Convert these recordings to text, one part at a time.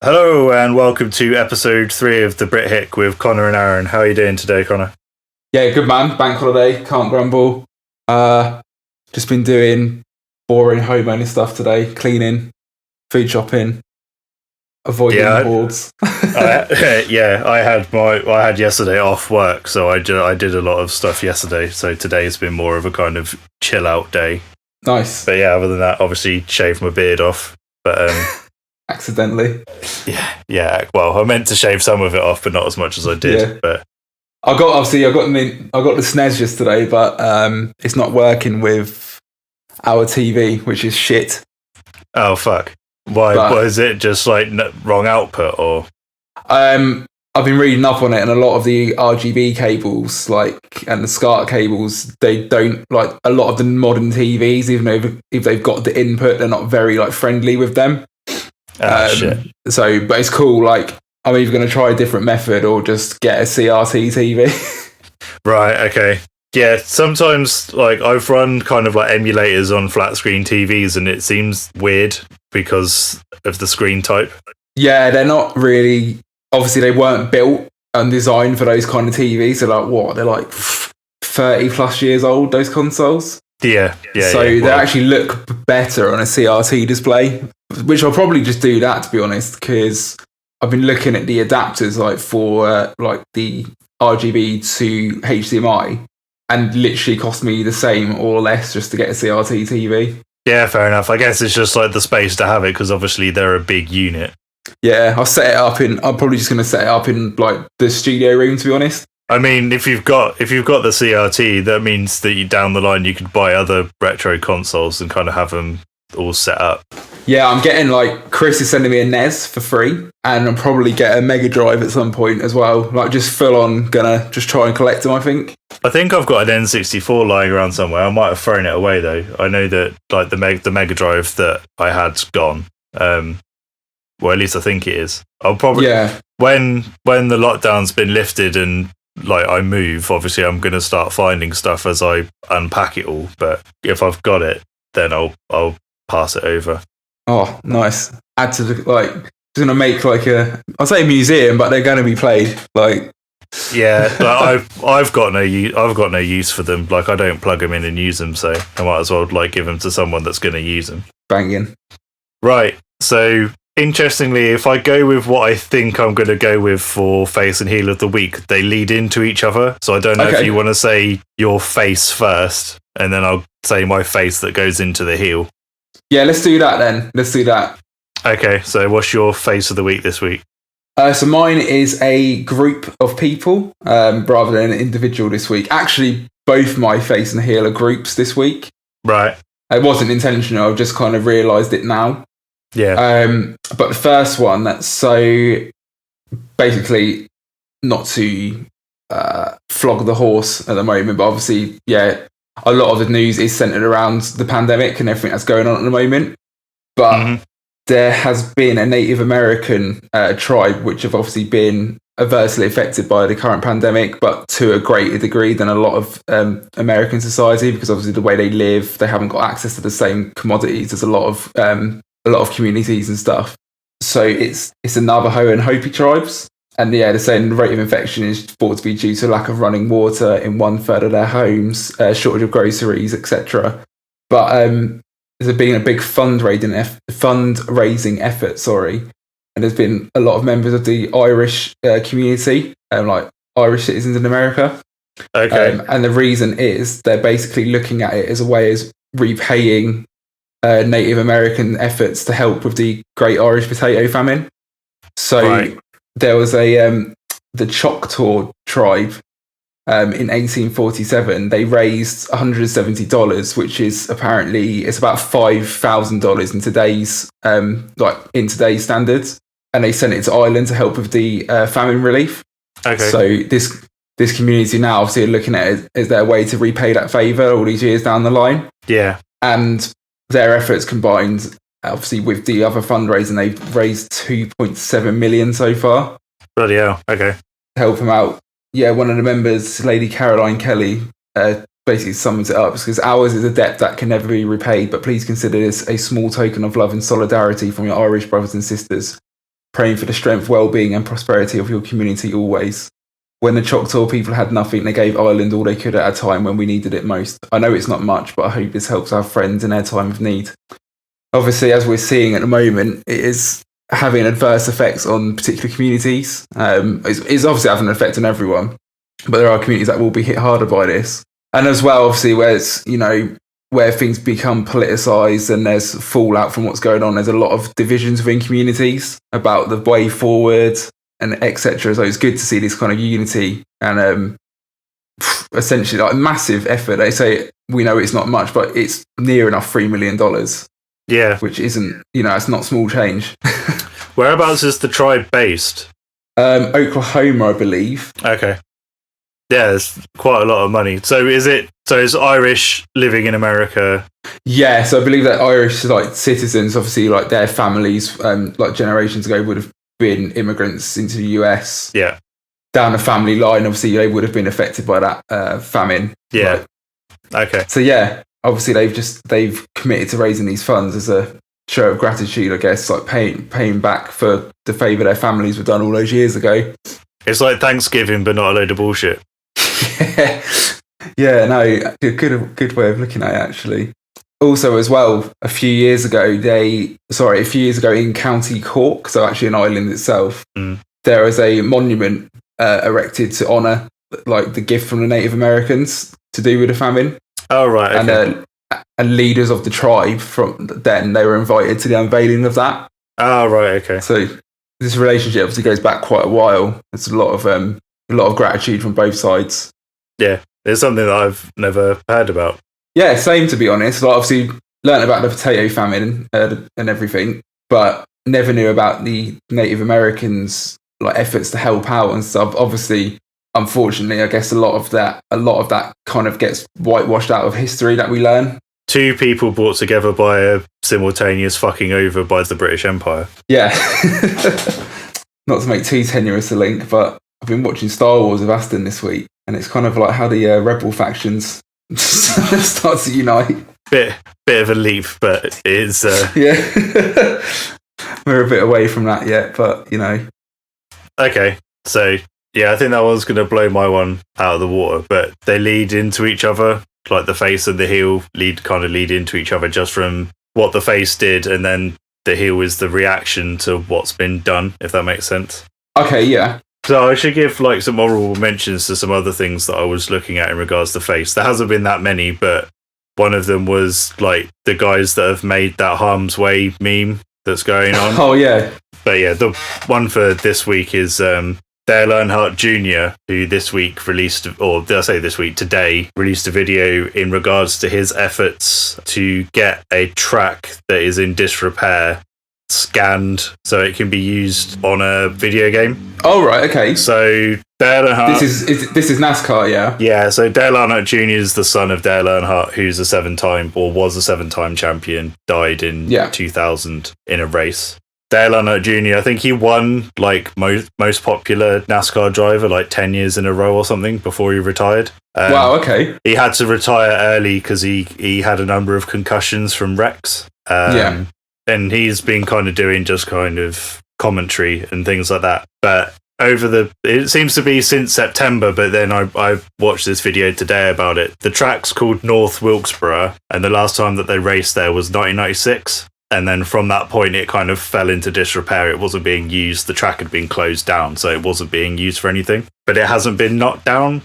Hello and welcome to episode 3 of the BritHick with Connor and Aaron. How are you doing today, Connor? Yeah, good man. Bank holiday, can't grumble. Just been doing boring homeowner stuff today, cleaning, food shopping, avoiding hordes. I had yesterday off work, so I did a lot of stuff yesterday. So today's been more of a kind of chill out day. Nice. But yeah, other than that, obviously shaved my beard off. But accidentally. Yeah. Well, I meant to shave some of it off, but not as much as I did. Yeah. But I got the SNES yesterday, but it's not working with our TV, which is shit. Oh fuck! Why? Was it just like wrong output or? I've been reading up on it, and a lot of the RGB cables, and the SCART cables, they don't like a lot of the modern TVs. Even though if they've got the input, they're not very friendly with them. Shit. So, but it's cool. I'm either going to try a different method or just get a CRT TV. Right. Okay. Yeah. Sometimes, I've run kind of emulators on flat screen TVs, and it seems weird because of the screen type. Yeah, they're not really. Obviously, they weren't built and designed for those kind of TVs. They're 30 plus years old. Those consoles. Yeah. So they actually look better on a CRT display, which I'll probably just do that, to be honest, because I've been looking at the adapters for the RGB to HDMI, and literally cost me the same or less just to get a CRT TV. Yeah, fair enough. I guess it's just the space to have it because obviously they're a big unit. Yeah, I'm probably just going to set it up in the studio room, to be honest. I mean, if you've got the CRT, that means that down the line you could buy other retro consoles and kind of have them all set up. Yeah, I'm getting Chris is sending me a NES for free, and I'll probably get a Mega Drive at some point as well. Just full on gonna just try and collect them, I think. I think I've got an N64 lying around somewhere. I might have thrown it away though. I know that the Mega Drive that I had's gone. Well, at least I think it is. I'll probably when the lockdown's been lifted and I move, obviously I'm going to start finding stuff as I unpack it all. But if I've got it, then I'll pass it over. Oh, nice. Add to just going to make I'll say a museum, but they're going to be played Yeah, I've got no use for them. I don't plug them in and use them, so I might as well give them to someone that's going to use them. Banging. Right. So interestingly, if I go with what I think I'm going to go with for face and heel of the week, they lead into each other. So I don't know if you want to say your face first, and then I'll say my face that goes into the heel. Yeah, let's do that then. Let's do that. Okay, so what's your face of the week this week? So mine is a group of people rather than an individual this week. Actually, both my face and heel are groups this week. Right. It wasn't intentional. I've just kind of realised it now. Yeah. But the first one, that's so basically not to flog the horse at the moment, but obviously, a lot of the news is centered around the pandemic and everything that's going on at the moment. But there has been a Native American tribe which have obviously been adversely affected by the current pandemic, but to a greater degree than a lot of American society, because obviously the way they live, they haven't got access to the same commodities as a lot of communities and stuff. So it's the Navajo and Hopi tribes. And they're saying the rate of infection is thought to be due to lack of running water in 1/3 of their homes, shortage of groceries, etc. But there's been a big fundraising effort, and there's been a lot of members of the Irish community, Irish citizens in America. Okay. And the reason is they're basically looking at it as a way as repaying Native American efforts to help with the Great Irish Potato Famine. So there was the Choctaw tribe in 1847. They raised $170, which is apparently it's about $5,000 in today's standards, and they sent it to Ireland to help with the famine relief. Okay. So this community now obviously are looking at it as their way to repay that favour all these years down the line. Yeah. And their efforts combined, obviously, with the other fundraising, they've raised $2.7 million so far. Bloody hell. Okay. To help them out. Yeah, one of the members, Lady Caroline Kelly, basically sums it up because ours is a debt that can never be repaid, but please consider this a small token of love and solidarity from your Irish brothers and sisters. praying for the strength, well-being and prosperity of your community always. When the Choctaw people had nothing, they gave Ireland all they could at a time when we needed it most. I know it's not much, but I hope this helps our friends in their time of need. Obviously, as we're seeing at the moment, it is having adverse effects on particular communities. It's obviously having an effect on everyone, but there are communities that will be hit harder by this. And as well, obviously, where things become politicised and there's fallout from what's going on, there's a lot of divisions within communities about the way forward and etc. So it's good to see this kind of unity and essentially like a massive effort. They say, we know it's not much, but it's near enough $3 million. Yeah. Which isn't, it's not small change. Whereabouts is the tribe based? Oklahoma, I believe. Okay. Yeah, it's quite a lot of money. So is Irish living in America? Yeah, so I believe that Irish like citizens, obviously like their families, like generations ago would have been immigrants into the US. Yeah. Down a family line, obviously they would have been affected by that famine. Yeah. Okay. So yeah, obviously they've committed to raising these funds as a show of gratitude, I guess, like paying back for the favour their families were done all those years ago. It's like Thanksgiving, but not a load of bullshit. Yeah, no, good way of looking at it, actually. Also, as well, a few years ago in County Cork, so actually in Ireland itself, there is a monument erected to honour like the gift from the Native Americans to do with the famine. Oh, right. Okay. And leaders of the tribe from then, they were invited to the unveiling of that. Oh, right. Okay. So this relationship obviously goes back quite a while. There's a lot of gratitude from both sides. Yeah, it's something that I've never heard about. Yeah, same, to be honest. Like, obviously, learned about the potato famine and everything, but never knew about the Native Americans' like efforts to help out and stuff. Obviously, unfortunately, I guess a lot of that kind of gets whitewashed out of history that we learn. Two people brought together by a simultaneous fucking over by the British Empire. Yeah. Not to make too tenuous a link, but I've been watching Star Wars with Aston this week, and it's kind of like how the rebel factions start to unite. Bit of a leap, but it's yeah. We're a bit away from that yet, but Okay, so yeah, I think that one's going to blow my one out of the water, but they lead into each other, like the face and the heel lead into each other just from what the face did, and then the heel is the reaction to what's been done, if that makes sense. Okay, yeah. So I should give like some honourable mentions to some other things that I was looking at in regards to face. There hasn't been that many, but one of them was like the guys that have made that Harm's Way meme that's going on. Oh, yeah. But yeah, the one for this week is Dale Earnhardt Jr., who this week released, or did I say this week, today, released a video in regards to his efforts to get a track that is in disrepair scanned so it can be used on a video game. Oh, right, okay. So Dale Earnhardt... This is NASCAR, yeah? Yeah, so Dale Earnhardt Jr. is the son of Dale Earnhardt, who's was a seven-time champion, died in 2000 in a race. Dale Earnhardt Jr., I think he won like most popular NASCAR driver like 10 years in a row or something before he retired. Wow, okay. He had to retire early because he had a number of concussions from wrecks. And he's been kind of doing just kind of commentary and things like that. But it seems to be since September, but then I watched this video today about it. The track's called North Wilkesboro, and the last time that they raced there was 1996. And then from that point, it kind of fell into disrepair. It wasn't being used. The track had been closed down, so it wasn't being used for anything. But it hasn't been knocked down,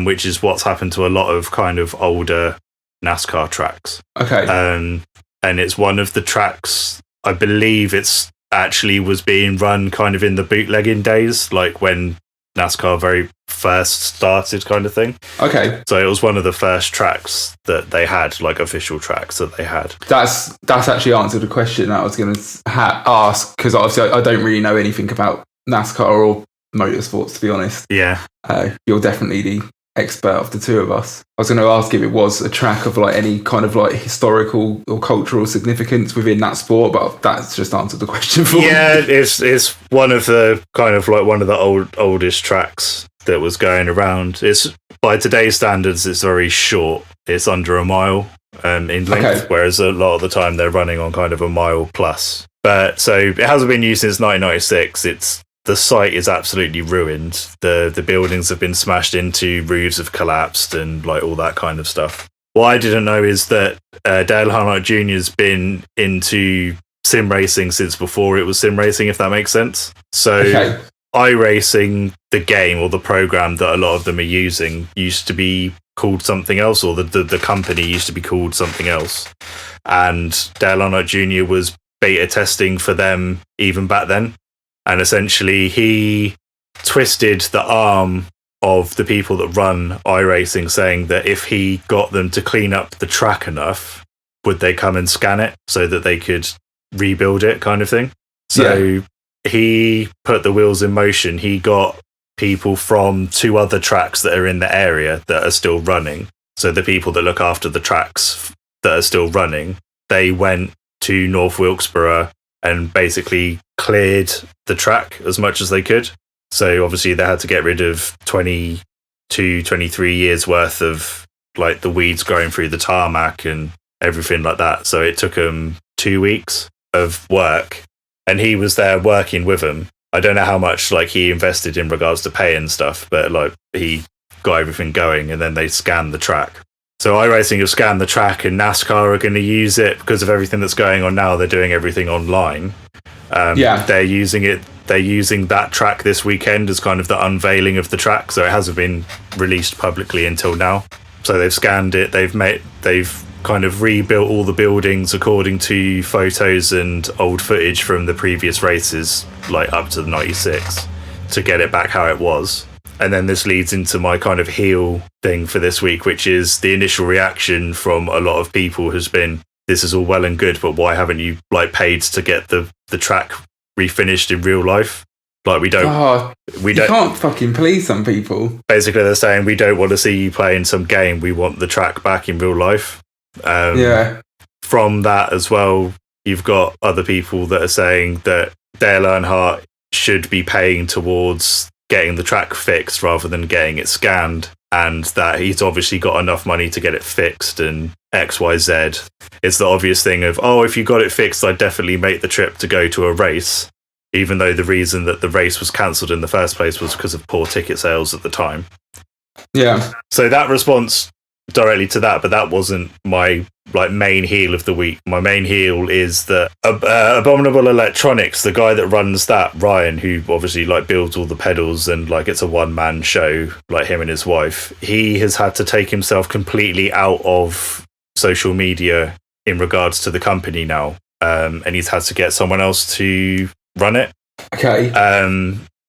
which is what's happened to a lot of kind of older NASCAR tracks. Okay. And it's one of the tracks, I believe it's actually was being run kind of in the bootlegging days, like when NASCAR very first started kind of thing. Okay. So it was one of the first tracks that they had, like official tracks that they had. That's actually answered a question that I was going to ask, because obviously I don't really know anything about NASCAR or motorsports, to be honest. Yeah. You're definitely the expert of the two of us. I was going to ask if it was a track of like any kind of like historical or cultural significance within that sport, but that's just answered the question for me. Yeah, it's one of the kind of like one of the oldest tracks that was going around. It's by today's standards, it's very short. It's under a mile in length, whereas a lot of the time they're running on kind of a mile plus. But so it hasn't been used since 1996. The site is absolutely ruined. The buildings have been smashed into, roofs have collapsed, and like all that kind of stuff. What I didn't know is that Dale Earnhardt Jr. has been into sim racing since before it was sim racing, if that makes sense. So iRacing, the game or the program that a lot of them are using, used to be called something else, or the company used to be called something else. And Dale Earnhardt Jr. was beta testing for them even back then. And essentially, he twisted the arm of the people that run iRacing, saying that if he got them to clean up the track enough, would they come and scan it so that they could rebuild it, kind of thing. So he put the wheels in motion. He got people from 2 other tracks that are in the area that are still running. So the people that look after the tracks that are still running, they went to North Wilkesboro and basically cleared the track as much as they could. So obviously they had to get rid of 22, 23 years worth of like the weeds growing through the tarmac and everything like that. So it took them 2 weeks of work, and he was there working with them. I don't know how much like he invested in regards to pay and stuff, but like he got everything going, and then they scanned the track. So iRacing have scanned the track, and NASCAR are going to use it because of everything that's going on now. They're doing everything online. They're using it. They're using that track this weekend as kind of the unveiling of the track. So it hasn't been released publicly until now. So they've scanned it. They've kind of rebuilt all the buildings according to photos and old footage from the previous races, like up to the 96, to get it back how it was. And then this leads into my kind of heel thing for this week, which is the initial reaction from a lot of people has been, this is all well and good, but why haven't you like paid to get the track refinished in real life? Like we can't fucking please some people. Basically, they're saying we don't want to see you playing some game. We want the track back in real life. From that as well, you've got other people that are saying that Dale Earnhardt should be paying towards getting the track fixed rather than getting it scanned, and that he's obviously got enough money to get it fixed and XYZ. It's the obvious thing of, oh, if you got it fixed, I'd definitely make the trip to go to a race, even though the reason that the race was cancelled in the first place was because of poor ticket sales at the time. Yeah. So that response directly to that, but that wasn't my like main heel of the week. My main heel is that Abominable Electronics, the guy that runs that, Ryan, who obviously like builds all the pedals and like it's a one-man show, like him and his wife, he has had to take himself completely out of social media in regards to the company now, and he's had to get someone else to run it.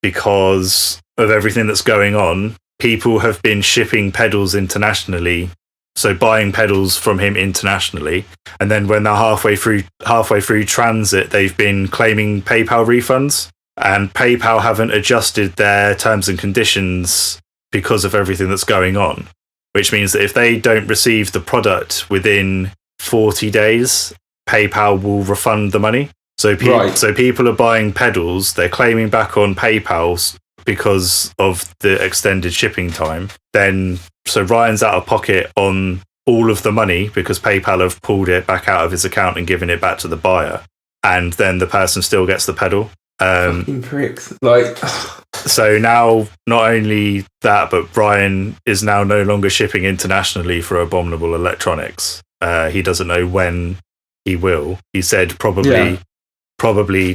Because of everything that's going on. People have been shipping pedals internationally, so buying pedals from him internationally, and then when they're halfway through transit, they've been claiming PayPal refunds, and PayPal haven't adjusted their terms and conditions because of everything that's going on, which means that if they don't receive the product within 40 days, PayPal will refund the money. So people are buying pedals, they're claiming back on PayPal because of the extended shipping time. Then, so Ryan's out of pocket on all of the money because PayPal have pulled it back out of his account and given it back to the buyer. And then the person still gets the pedal. Fucking pricks. Like, so now, not only that, but Ryan is now no longer shipping internationally for Abominable Electronics. He doesn't know when he will. He said probably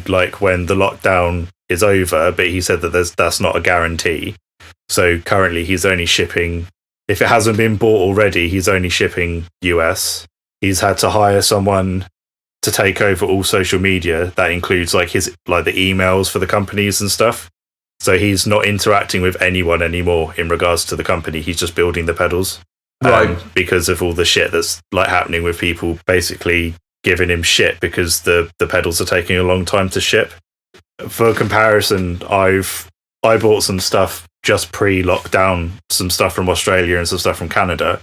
like when the lockdown is over, but he said that that's not a guarantee. So currently he's only shipping, if it hasn't been bought already, he's only shipping US. He's had to hire someone to take over all social media. That includes like his the emails for the companies and stuff. So he's not interacting with anyone anymore in regards to the company. He's just building the pedals. Because of all the shit that's like happening with people basically giving him shit because the pedals are taking a long time to ship. For comparison, I bought some stuff just pre-lockdown, some stuff from Australia and some stuff from Canada,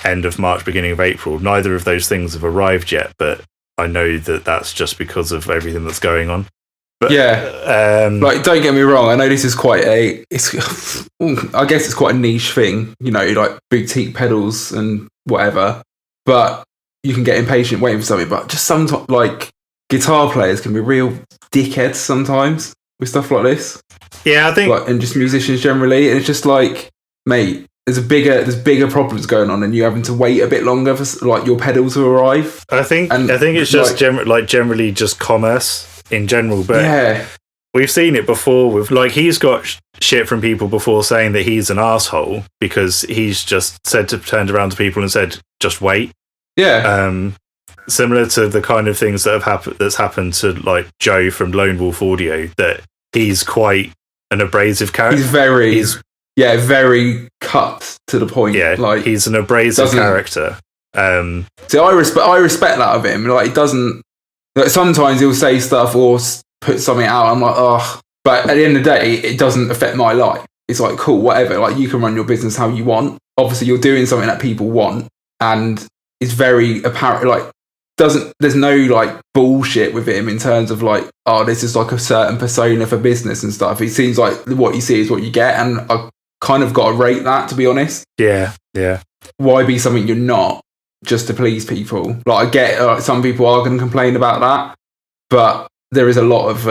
end of March, beginning of April. Neither of those things have arrived yet, but I know that that's just because of everything that's going on. But, like, don't get me wrong, I know this is quite I guess it's quite a niche thing, you know, like boutique pedals and whatever, but you can get impatient waiting for something. But just sometimes, like, guitar players can be real dickheads sometimes with stuff like this. Yeah, I think, and just musicians generally, and it's just like, mate, there's bigger problems going on, and you having to wait a bit longer for like your pedal to arrive. I think it's just generally just commerce in general, but yeah. We've seen it before with, like, he's got shit from people before saying that he's an asshole because he's just turned around to people and said, just wait. Yeah. Similar to the kind of things that that's happened to, like, Joe from Lone Wolf Audio, that he's quite an abrasive character. He's very cut to the point. Yeah, like, he's an abrasive character. So I respect that of him. Like, it doesn't, like, sometimes he'll say stuff or put something out, I'm like, oh, but at the end of the day, it doesn't affect my life. It's like, cool, whatever. Like, you can run your business how you want. Obviously, you're doing something that people want, and it's very apparent. Like, there's no like bullshit with him in terms of like, oh, this is like a certain persona for business and stuff. It seems like what you see is what you get, and I kind of got to rate that, to be honest. Yeah. Why be something you're not just to please people? Like, I get some people are going to complain about that, but there is a lot of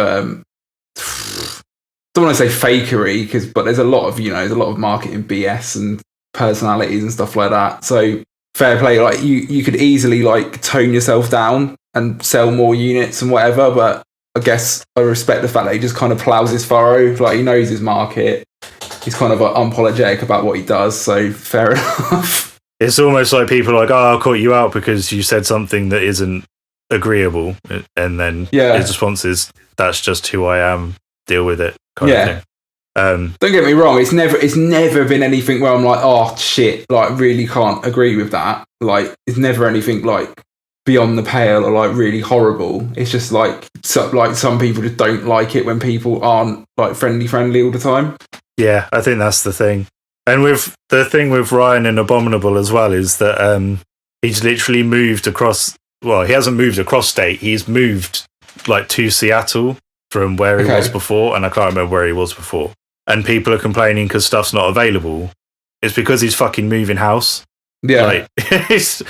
don't want to say fakery, but there's a lot of there's a lot of marketing BS and personalities and stuff like that. So fair play. Like, you could easily like tone yourself down and sell more units and whatever, but I guess I respect the fact that he just kind of plows his furrow. Like, he knows his market. He's kind of unapologetic about what he does. So fair enough. It's almost like people are like, oh, I caught you out because you said something that isn't agreeable, and then his response is, that's just who I am, deal with it, kind of thing. Don't get me wrong, it's never been anything where I'm like, oh shit, like, really can't agree with that. Like, it's never anything like beyond the pale or like really horrible. It's just like some people just don't like it when people aren't like friendly all the time. Yeah, I think that's the thing. And with the thing with Ryan and Abominable as well is that he's literally moved across. Well, he hasn't moved across state. He's moved like to Seattle from where he was before, and I can't remember where he was before. And people are complaining because stuff's not available. It's because he's fucking moving house. Yeah, like his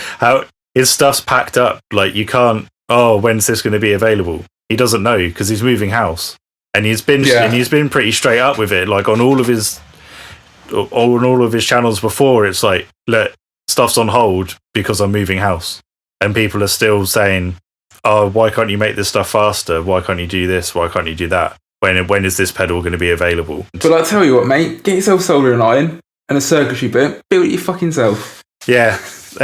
stuff's packed up. Like, you can't. Oh, when's this going to be available? He doesn't know because he's moving house, and he's been pretty straight up with it. Like, on all of his channels before, it's like, look, stuff's on hold because I'm moving house. And people are still saying, oh, why can't you make this stuff faster? Why can't you do this? Why can't you do that? When is this pedal going to be available? But I tell you what, mate, get yourself a soldering iron and a circuitry bit, build it your fucking self. Yeah. So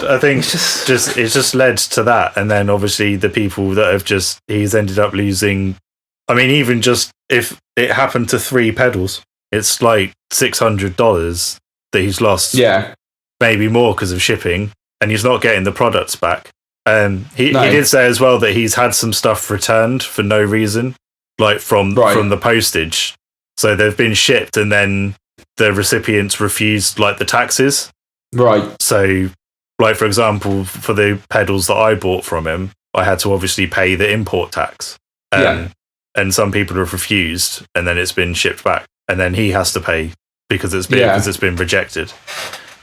I think it's just led to that. And then obviously the people that have he's ended up losing, I mean, even just if it happened to 3 pedals, it's like $600 that he's lost. Yeah. Maybe more because of shipping, and he's not getting the products back. He did say as well that he's had some stuff returned for no reason, like from the postage. So they've been shipped, and then the recipients refused like the taxes. Right. So, like, for example, for the pedals that I bought from him, I had to obviously pay the import tax. And some people have refused, and then it's been shipped back, and then he has to pay because it's been rejected.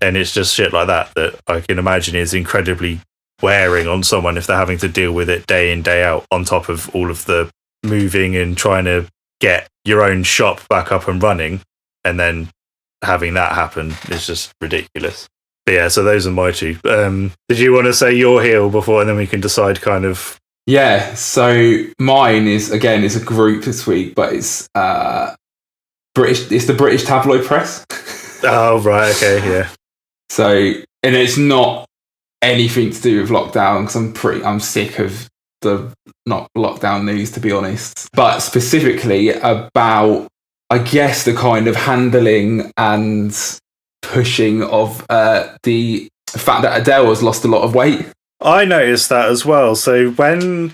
And it's just shit like that I can imagine is incredibly wearing on someone if they're having to deal with it day in, day out, on top of all of the moving and trying to get your own shop back up and running, and then having that happen is just ridiculous. But yeah, so those are my two. Did you want to say your heel before, and then we can decide kind of? Yeah, so mine is a group this week, but it's British. It's the British tabloid press. Oh right, okay, yeah. So, and it's not anything to do with lockdown, because I'm sick of the not lockdown news, to be honest. But specifically about, I guess, the kind of handling and pushing of the fact that Adele has lost a lot of weight. I noticed that as well. So when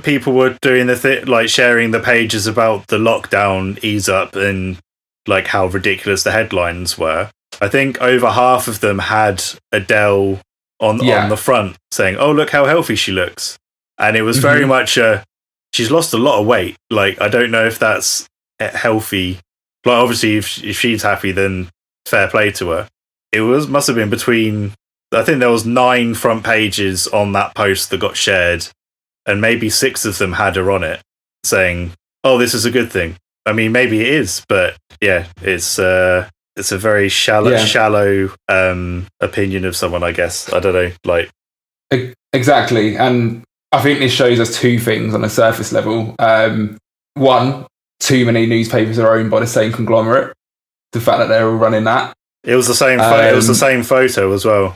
people were doing like sharing the pages about the lockdown ease up and like how ridiculous the headlines were, I think over half of them had Adele on the front saying, oh, look how healthy she looks. And it was very much she's lost a lot of weight. Like, I don't know if that's healthy. Like, obviously, if she's happy, then fair play to her. It must have been between I think there was 9 front pages on that post that got shared, and maybe 6 of them had her on it saying, "Oh, this is a good thing." I mean, maybe it is, but yeah, it's a very shallow opinion of someone, I guess. I don't know, like exactly. And I think this shows us 2 things on a surface level. One, too many newspapers are owned by the same conglomerate. The fact that they're all running that. It was the same. It was the same photo as well.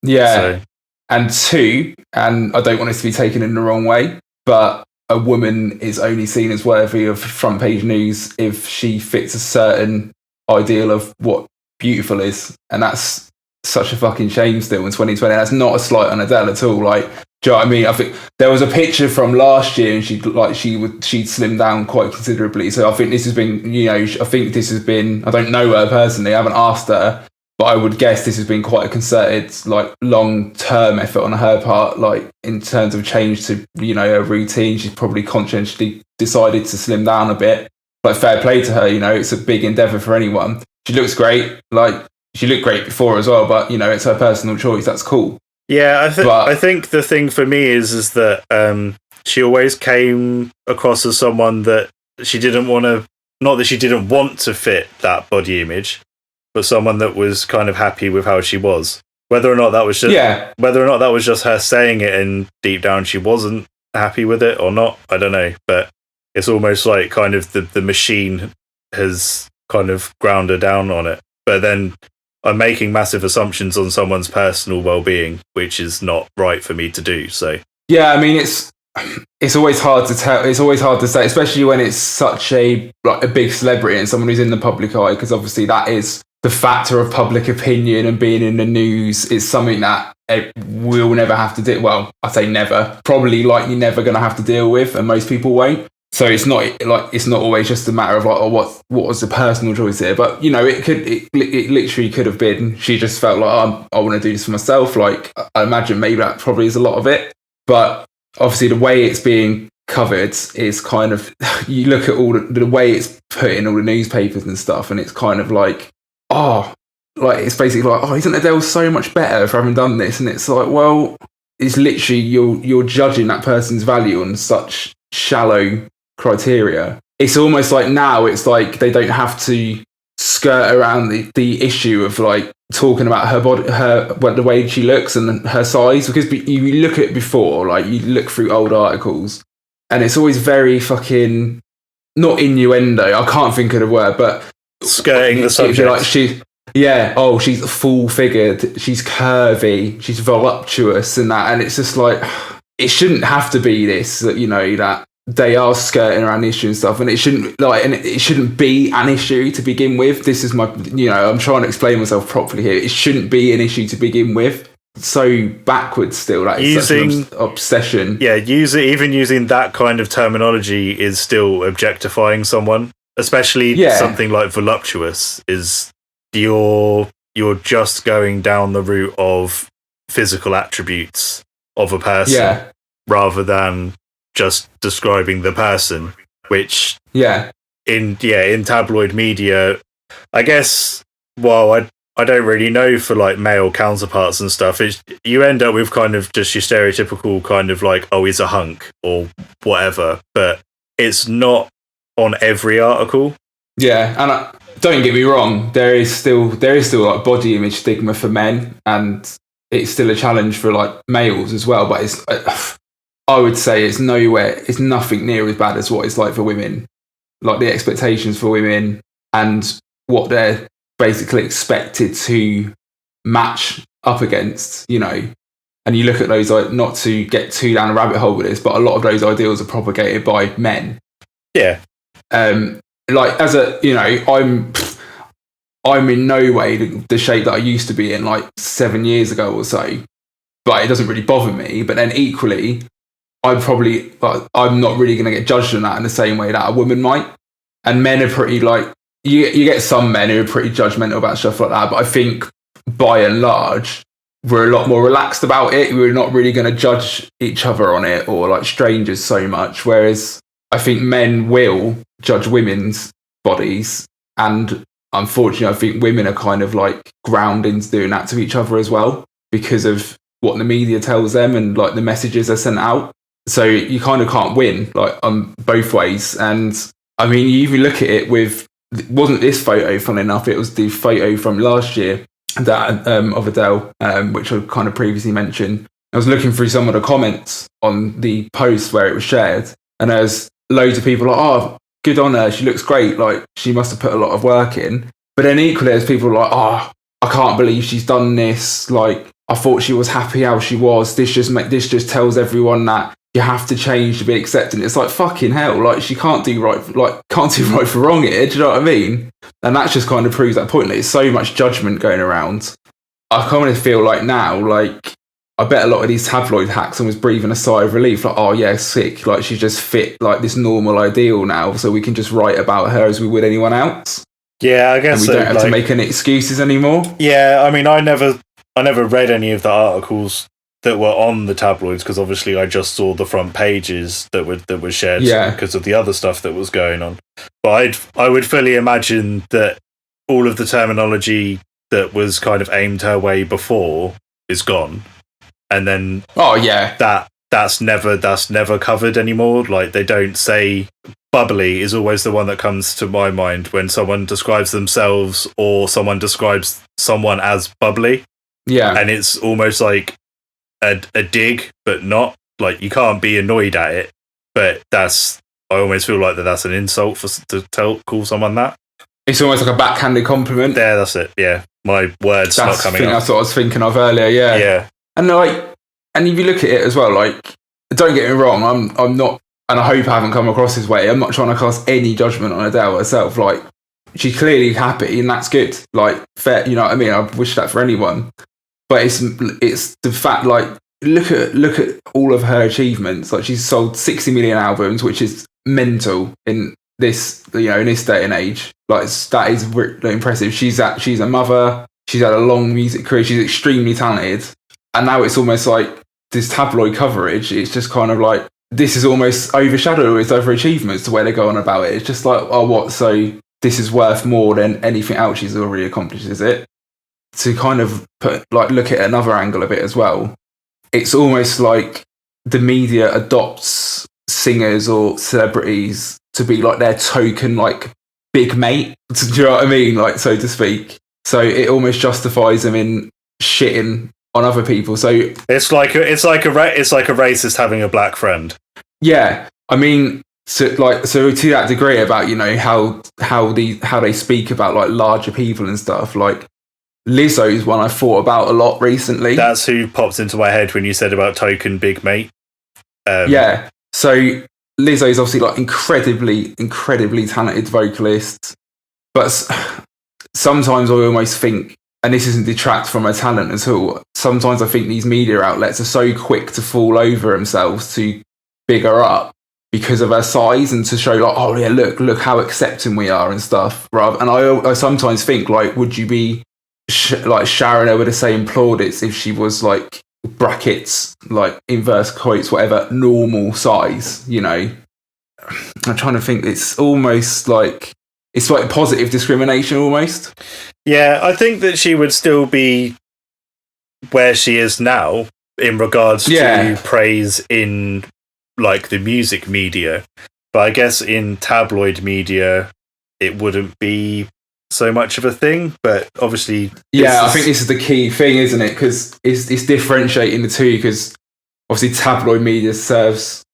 Yeah. So. And 2, and I don't want this to be taken in the wrong way, but a woman is only seen as worthy of front page news if she fits a certain ideal of what beautiful is, and that's such a fucking shame still in 2020. That's not a slight on Adele at all. Like, do you know what I mean? I think there was a picture from last year, and she'd slimmed down quite considerably. So I think this has been, I don't know her personally, I haven't asked her, but I would guess this has been quite a concerted, like, long-term effort on her part, like, in terms of change to, her routine. She's probably conscientiously decided to slim down a bit. Like, fair play to her, it's a big endeavour for anyone. She looks great. Like, she looked great before as well, but, it's her personal choice. That's cool. Yeah, I think the thing for me is that she always came across as someone that she didn't want to, not that she didn't want to fit that body image, but someone that was kind of happy with how she was. Whether or not that was just her saying it and deep down she wasn't happy with it or not, I don't know. But it's almost like kind of the machine has kind of ground her down on it. But then I'm making massive assumptions on someone's personal well-being, which is not right for me to do. So yeah, I mean, it's always hard to tell. It's always hard to say, especially when it's such a big celebrity and someone who's in the public eye, because obviously that is the factor of public opinion, and being in the news is something that we'll never have to do. Well, I say never, probably likely never going to have to deal with, and most people won't. So it's not always just a matter of like, oh, what was the personal choice here? But it literally could have been she just felt like, I want to do this for myself. Like, I imagine maybe that probably is a lot of it. But obviously the way it's being covered is kind of, you look at all the way it's put in all the newspapers and stuff, and it's kind of like, it's basically like, isn't Adele so much better for having done this? And it's like, well, it's literally you're judging that person's value on such shallow criteria. It's almost like now it's like they don't have to skirt around the issue of like talking about her body, the way she looks and her size, because you look at it before, like you look through old articles, and it's always very fucking, not innuendo, I can't think of the word, but skirting the subject. Like she's full figured, she's curvy, she's voluptuous and that, and it's just like, it shouldn't have to be this, that they are skirting around the issue and stuff, and it shouldn't be an issue to begin with. This is my, I'm trying to explain myself properly here. It shouldn't be an issue to begin with. So backwards still, that is such an obsession. Yeah, even using that kind of terminology is still objectifying someone, especially something like voluptuous. Is you're just going down the route of physical attributes of a person rather than just describing the person, which in tabloid media, I guess, well, I don't really know for like male counterparts and stuff, you end up with kind of just your stereotypical kind of like, oh, he's a hunk or whatever, but it's not on every article. Yeah, and don't get me wrong, there is still like body image stigma for men, and it's still a challenge for like males as well, but it's I would say it's nothing near as bad as what it's like for women. Like the expectations for women and what they're basically expected to match up against, And you look at those, like, not to get too down a rabbit hole with this, but a lot of those ideals are propagated by men. Yeah. Like, as a, I'm in no way the shape that I used to be in like 7 years ago or so, but it doesn't really bother me. But then equally, I'm not really going to get judged on that in the same way that a woman might. And men are pretty like, you get some men who are pretty judgmental about stuff like that, but I think by and large, we're a lot more relaxed about it. We're not really going to judge each other on it or like strangers so much. Whereas I think men will judge women's bodies, and unfortunately, I think women are kind of like ground into doing that to each other as well. because of what the media tells them and like the messages are sent out. So you kind of can't win like on both ways. And I mean, you even look at it with, it wasn't this photo, funnily enough, it was the photo from last year that of Adele, which I kind of previously mentioned. I was looking through some of the comments on the post where it was shared, and there's loads of people like, oh, good on her, she looks great, like she must have put a lot of work in. But then equally there's people like, oh, I can't believe she's done this, like I thought she was happy how she was, this just tells everyone that you have to change to be accepted. It's like, fucking hell, like she can't do right for wrong here, do you know what I mean? And that just kind of proves that point. Like, there's so much judgment going around. I kind of feel like now, like I bet a lot of these tabloid hacks and was breathing a sigh of relief, like, oh yeah, sick, like she's just fit like this normal ideal now, so we can just write about her as we would anyone else. Yeah, I guess and we don't have to make any excuses anymore. Yeah, I mean, I never read any of the articles that were on the tabloids, because obviously I just saw the front pages that were shared because of the other stuff that was going on. But I would fully imagine that all of the terminology that was kind of aimed her way before is gone, and then that's never covered anymore. Like, they don't say, bubbly is always the one that comes to my mind when someone describes themselves or someone describes someone as bubbly. Yeah, and it's almost like a dig, but not like, you can't be annoyed at it, but I almost feel like that's an insult call someone that. It's almost like a backhanded compliment. Yeah, that's it. Yeah, my words not coming up. That's what I was thinking of earlier. Yeah. And if you look at it as well, like, don't get me wrong, I'm not, and I hope I haven't come across this way, I'm not trying to cast any judgment on Adele herself. Like, she's clearly happy and that's good. Like, fair, you know what I mean? I wish that for anyone. But it's the fact, like, look at all of her achievements. Like, she's sold 60 million albums, which is mental in this day and age. Like, that is really impressive. She's a mother. She's had a long music career. She's extremely talented. And now it's almost like this tabloid coverage. It's just kind of like, this is almost overshadowed with other achievements to where they go on about it. It's just like, oh, what? So this is worth more than anything else she's already accomplished, is it? To kind of look at another angle of it as well, it's almost like the media adopts singers or celebrities to be like their token, like, big mate. Do you know what I mean? Like, so to speak. So it almost justifies them in shitting on other people. So it's like a racist having a black friend. Yeah, I mean, so to that degree about, you know, how they speak about like larger people and stuff. Like, Lizzo's one I thought about a lot recently. That's who popped into my head when you said about token big mate. Yeah. So Lizzo's obviously like incredibly talented vocalist, but sometimes I almost think, and this isn't detract from her talent at all, sometimes I think these media outlets are so quick to fall over themselves to big her up because of her size and to show like, oh yeah, look how accepting we are and stuff. And I sometimes think, like, would you be like showering her with the same plaudits if she was like, brackets, like inverse quotes, whatever, normal size, you know? I'm trying to think. It's almost like, it's like positive discrimination almost. Yeah, I think that she would still be where she is now in regards to praise in like the music media. But I guess in tabloid media, it wouldn't be so much of a thing. But obviously... Yeah, I think this is the key thing, isn't it? Because it's differentiating the two, because obviously tabloid media serves...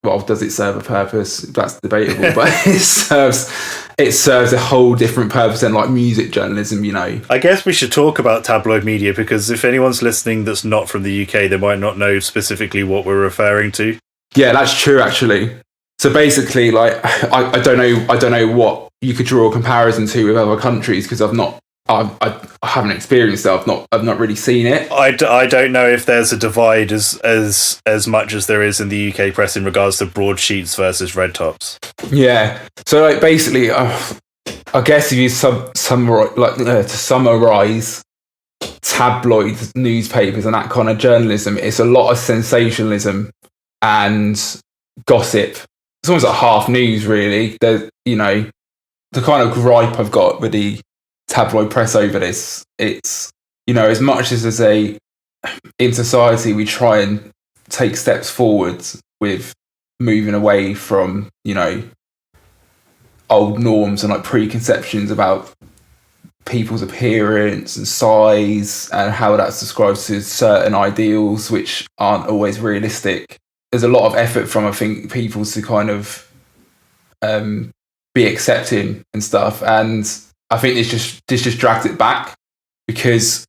Well, does it serve a purpose? That's debatable, but it serves a whole different purpose than like music journalism, you know. I guess we should talk about tabloid media, because if anyone's listening that's not from the UK, they might not know specifically what we're referring to. Yeah, that's true, actually. So basically, like, I don't know what you could draw a comparison to with other countries, because I haven't experienced it. I've not really seen it. I don't know if there's a divide as much as there is in the UK press in regards to broadsheets versus red tops. Yeah. So like basically, I guess if you to summarize tabloid newspapers and that kind of journalism, it's a lot of sensationalism and gossip. It's almost like half news, really. You know, the kind of gripe I've got with the tabloid press over this, it's, you know, as much as there's a in society we try and take steps forwards with moving away from, old norms and like preconceptions about people's appearance and size and how that's described to certain ideals which aren't always realistic. There's a lot of effort from, I think, people to kind of be accepting and stuff, and I think this just dragged it back, because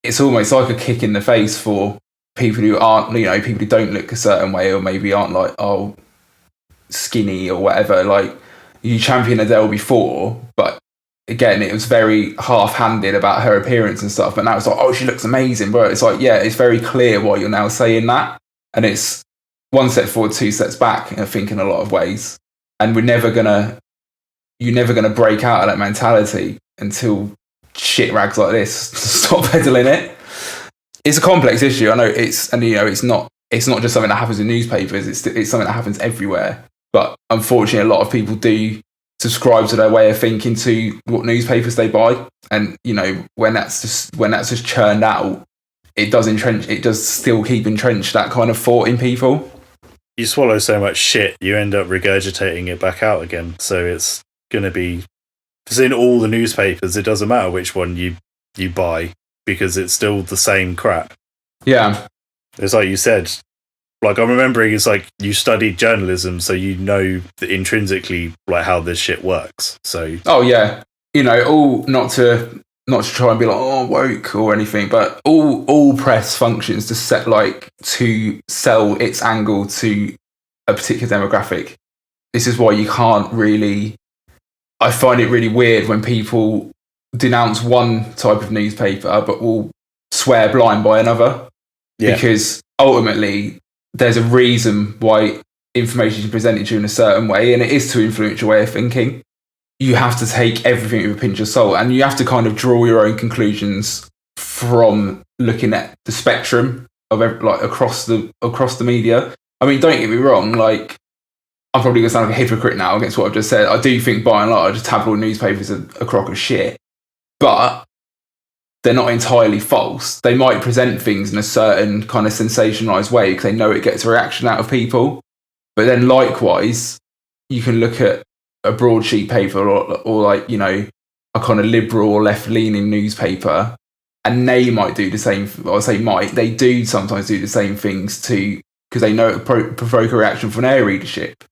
it's almost like a kick in the face for people who aren't, people who don't look a certain way, or maybe aren't like, skinny or whatever. Like, you championed Adele before, but again, it was very half-handed about her appearance and stuff. But now it's like, oh, she looks amazing, bro. It's like, yeah, it's very clear why you're now saying that, and it's one step forward, two steps back, I think, in a lot of ways. And you're never gonna break out of that mentality until shit rags like this stop peddling it. It's a complex issue. I know it's not just something that happens in newspapers. It's something that happens everywhere. But unfortunately, a lot of people do subscribe to their way of thinking, to what newspapers they buy, and when that's just churned out, it does still keep entrenched that kind of thought in people. You swallow so much shit, you end up regurgitating it back out again. So it's going to be, it's in all the newspapers. It doesn't matter which one you buy, because it's still the same crap. Yeah. It's like you said, like, I'm remembering, it's like you studied journalism, so you know that intrinsically, like, how this shit works. So, oh yeah, all not to try and be like, oh, woke or anything, but all press functions to sell its angle to a particular demographic. This is why you can't really. I find it really weird when people denounce one type of newspaper but will swear blind by another, because ultimately there's a reason why information is presented to you in a certain way, and it is to influence your way of thinking. You have to take everything with a pinch of salt, and you have to kind of draw your own conclusions from looking at the spectrum of across the media. I mean, don't get me wrong, like, I'm probably going to sound like a hypocrite now against what I've just said. I do think, by and large, tabloid newspapers are a crock of shit, but they're not entirely false. They might present things in a certain kind of sensationalized way because they know it gets a reaction out of people. But then likewise, you can look at a broadsheet paper or like, a kind of liberal or left-leaning newspaper, and they might do the same. Well, I say might. They do sometimes do the same things too, because they know it provoke a reaction from their readership.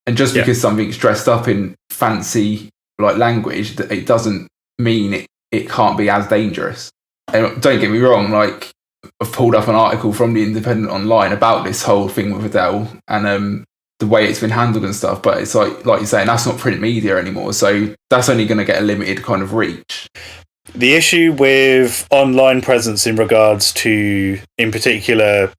And just because something's dressed up in fancy like language, it doesn't mean it can't be as dangerous. And don't get me wrong, like, I've pulled up an article from the Independent online about this whole thing with Adele and the way it's been handled and stuff, but it's like you're saying, that's not print media anymore, so that's only going to get a limited kind of reach. The issue with online presence in regards to, in particular,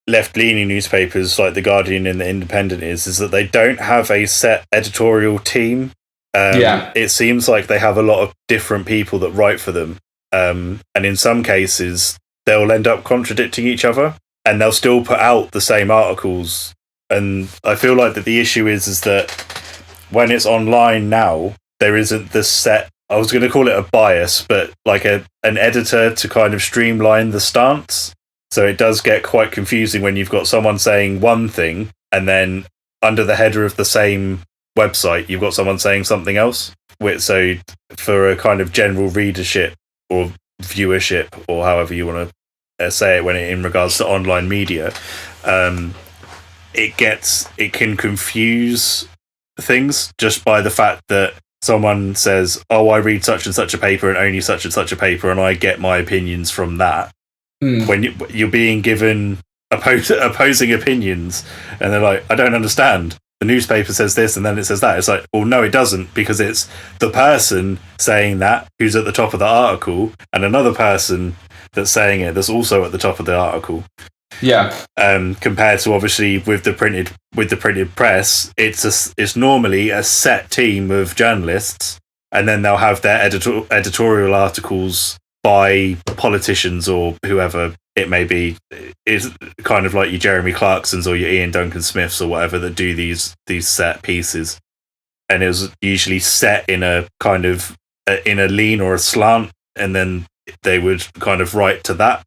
left-leaning newspapers like The Guardian and The Independent is that they don't have a set editorial team. It seems like they have a lot of different people that write for them. And in some cases, they'll end up contradicting each other, and they'll still put out the same articles. And I feel like that the issue is that when it's online now, there isn't this set, I was going to call it a bias, but like an editor to kind of streamline the stance. So it does get quite confusing when you've got someone saying one thing, and then under the header of the same website, you've got someone saying something else. So for a kind of general readership or viewership, or however you want to say it, when in regards to online media, it can confuse things just by the fact that someone says, oh, I read such and such a paper and only such and such a paper, and I get my opinions from that. When you're being given opposing opinions, and they're like, I don't understand. The newspaper says this and then it says that. It's like, well, no, it doesn't, because it's the person saying that who's at the top of the article, and another person that's saying it that's also at the top of the article. Yeah. Compared to obviously with the printed press, it's normally a set team of journalists, and then they'll have their editorial articles by politicians or whoever it may be. It's kind of like your Jeremy Clarksons or your Ian Duncan Smiths or whatever that do these set pieces, and it was usually set in a kind of in a lean or a slant, and then they would kind of write to that.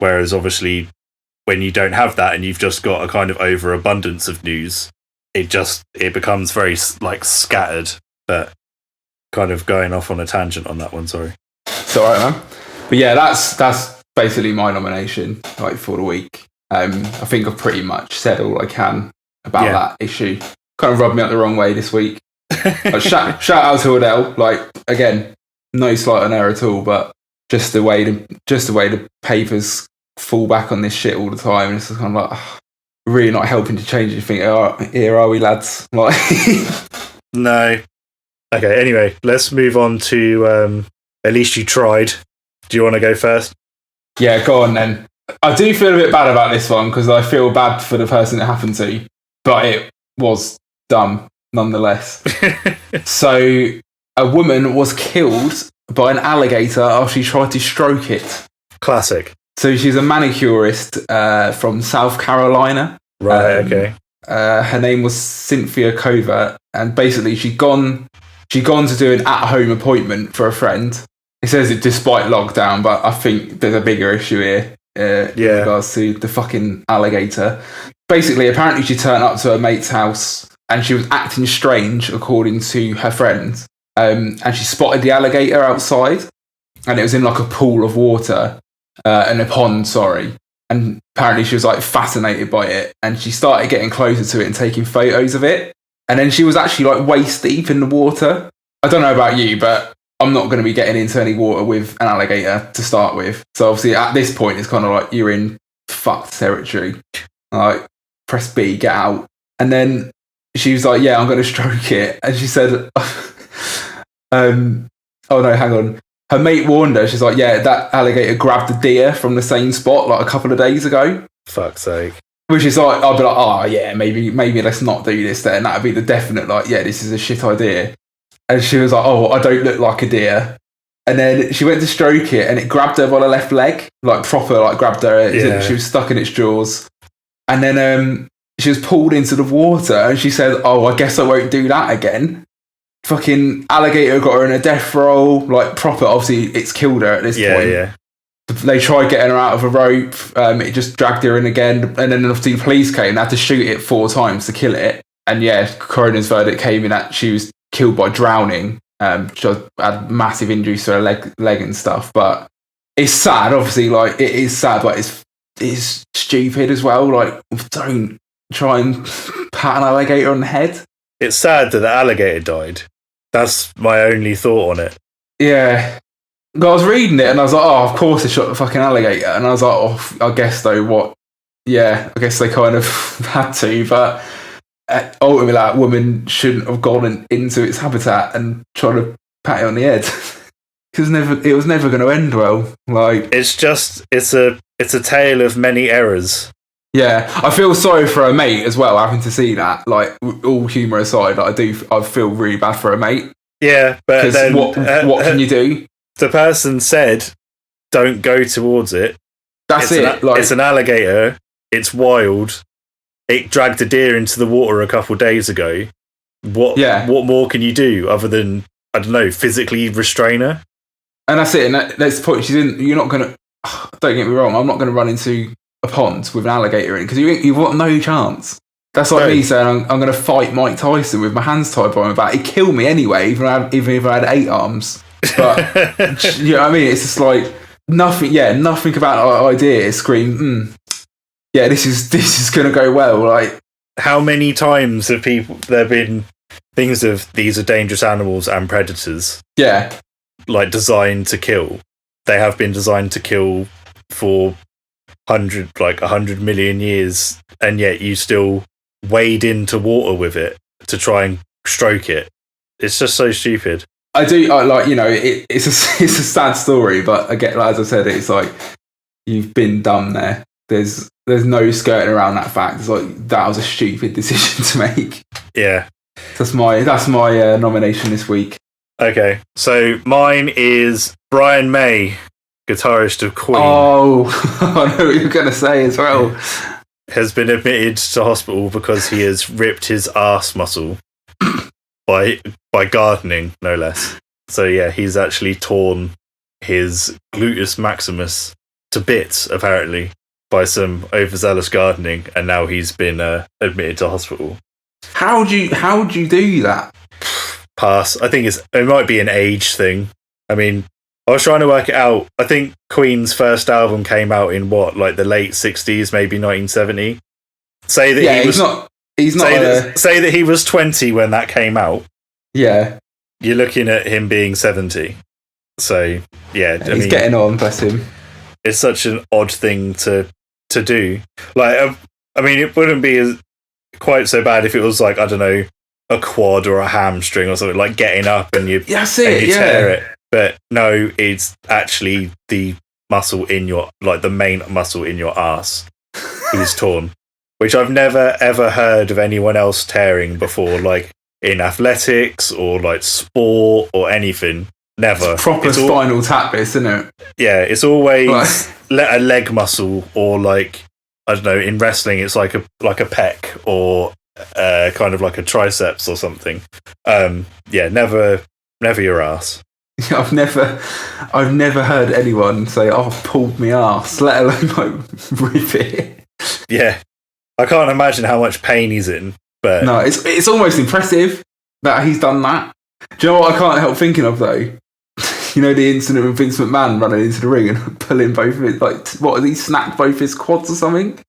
Whereas obviously when you don't have that and you've just got a kind of overabundance of news, it becomes very like scattered. But kind of going off on a tangent on that one, sorry. It's all right, man. But yeah, that's basically my nomination like for the week. I think I've pretty much said all I can about that issue. Kind of rubbed me up the wrong way this week. Like, shout out to Adele. Like, again, no slight on her at all, but just the way the papers fall back on this shit all the time, and it's kind of like really not helping to change anything. Here are we, lads? Like, no. Okay. Anyway, let's move on to at least you tried. Do you want to go first? Yeah, go on then. I do feel a bit bad about this one because I feel bad for the person it happened to, but it was dumb nonetheless. So, a woman was killed by an alligator after she tried to stroke it. Classic. So she's a manicurist from South Carolina. Right, okay. Her name was Cynthia Covert, and basically she'd gone to do an at-home appointment for a friend. It says it despite lockdown, but I think there's a bigger issue here in regards to the fucking alligator. Basically, apparently she turned up to her mate's house and she was acting strange, according to her friend. And she spotted the alligator outside, and it was in like a pool of water, in a pond, sorry. And apparently she was like fascinated by it, and she started getting closer to it and taking photos of it. And then she was actually like waist deep in the water. I don't know about you, but I'm not going to be getting into any water with an alligator to start with. So obviously at this point, it's kind of like you're in fucked territory. Like, press B, get out. And then she was like, yeah, I'm going to stroke it. And she said, oh no, hang on. Her mate warned her. She's like, yeah, that alligator grabbed a deer from the same spot like a couple of days ago. Fuck's sake. Which is like, I'll be like, oh yeah, maybe let's not do this then. That'd be the definite, like, yeah, this is a shit idea. And she was like, oh, I don't look like a deer. And then she went to stroke it and it grabbed her by the left leg, like proper, like grabbed her. Yeah. She was stuck in its jaws. And then she was pulled into the water and she said, oh, I guess I won't do that again. Fucking alligator got her in a death roll, like proper. Obviously, it's killed her at this point. Yeah. They tried getting her out of a rope. It just dragged her in again. And then obviously the police came and had to shoot it 4 times to kill it. And yeah, coroner's verdict came in that she was killed by drowning. She had massive injuries to her leg and stuff. But it's sad, obviously. Like, it is sad, but it's stupid as well. Like, don't try and pat an alligator on the head. It's sad that the alligator died. That's my only thought on it. Yeah. I was reading it and I was like, oh, of course they shot the fucking alligator. And I was like, oh, I guess though, what? Yeah, I guess they kind of had to. But ultimately, that woman shouldn't have gone into its habitat and tried to pat it on the head. Because it was never going to end well. Like, it's a tale of many errors. Yeah, I feel sorry for her mate as well, having to see that. Like, all humour aside, I feel really bad for her mate. Yeah, but then what can you do? The person said, "Don't go towards it." That's it. It's an alligator. It's wild. It dragged a deer into the water a couple of days ago. What more can you do other than, I don't know, physically restrain her? And that's it. And that's the point. You're not going to. Don't get me wrong. I'm not going to run into a pond with an alligator in because you've got no chance. That's like me saying I'm going to fight Mike Tyson with my hands tied behind my back. He'd kill me anyway, even if I had 8 arms. But you know what I mean? It's just like nothing. Yeah, nothing about our idea scream. Yeah, this is going to go well. Like, how many times have there been things of these are dangerous animals and predators? Yeah, like designed to kill. They have been designed to kill for 100 million years, and yet you still wade into water with it to try and stroke it. It's just so stupid. I like, you know, it's a sad story, but again, like, as I said, it's like you've been dumb there. There's no skirting around that fact. It's like that was a stupid decision to make. Yeah, that's my nomination this week. Okay, so mine is Brian May, guitarist of Queen. Oh, I know what you're going to say as well. Has been admitted to hospital because he has ripped his arse muscle by gardening, no less. So yeah, he's actually torn his gluteus maximus to bits apparently by some overzealous gardening, and now he's been admitted to hospital. How do you do that? Pass. I think it might be an age thing. I mean, I was trying to work it out. I think Queen's first album came out in the late 60s, maybe 1970. Say that say that he was 20 when that came out. Yeah. You're looking at him being 70. So, yeah. He's getting on, bless him. It's such an odd thing to do. Like, I mean, it wouldn't be quite so bad if it was like, I don't know, a quad or a hamstring or something, like getting up and you tear it. But no, it's actually the muscle in your, like the main muscle in your arse is torn, which I've never ever heard of anyone else tearing before, like in athletics or like sport or anything. Never. It's proper spinal tap, this, isn't it? Yeah, it's always a leg muscle, or like, I don't know, in wrestling it's like a pec or kind of like a triceps or something. Yeah, never your ass. I've never heard anyone say, "Oh, I've pulled my ass," let alone like rip it. Yeah, I can't imagine how much pain he's in. But no, it's almost impressive that he's done that. Do you know what I can't help thinking of though? You know the incident with Vince McMahon running into the ring and pulling both of his, like, what, he snapped both his quads or something?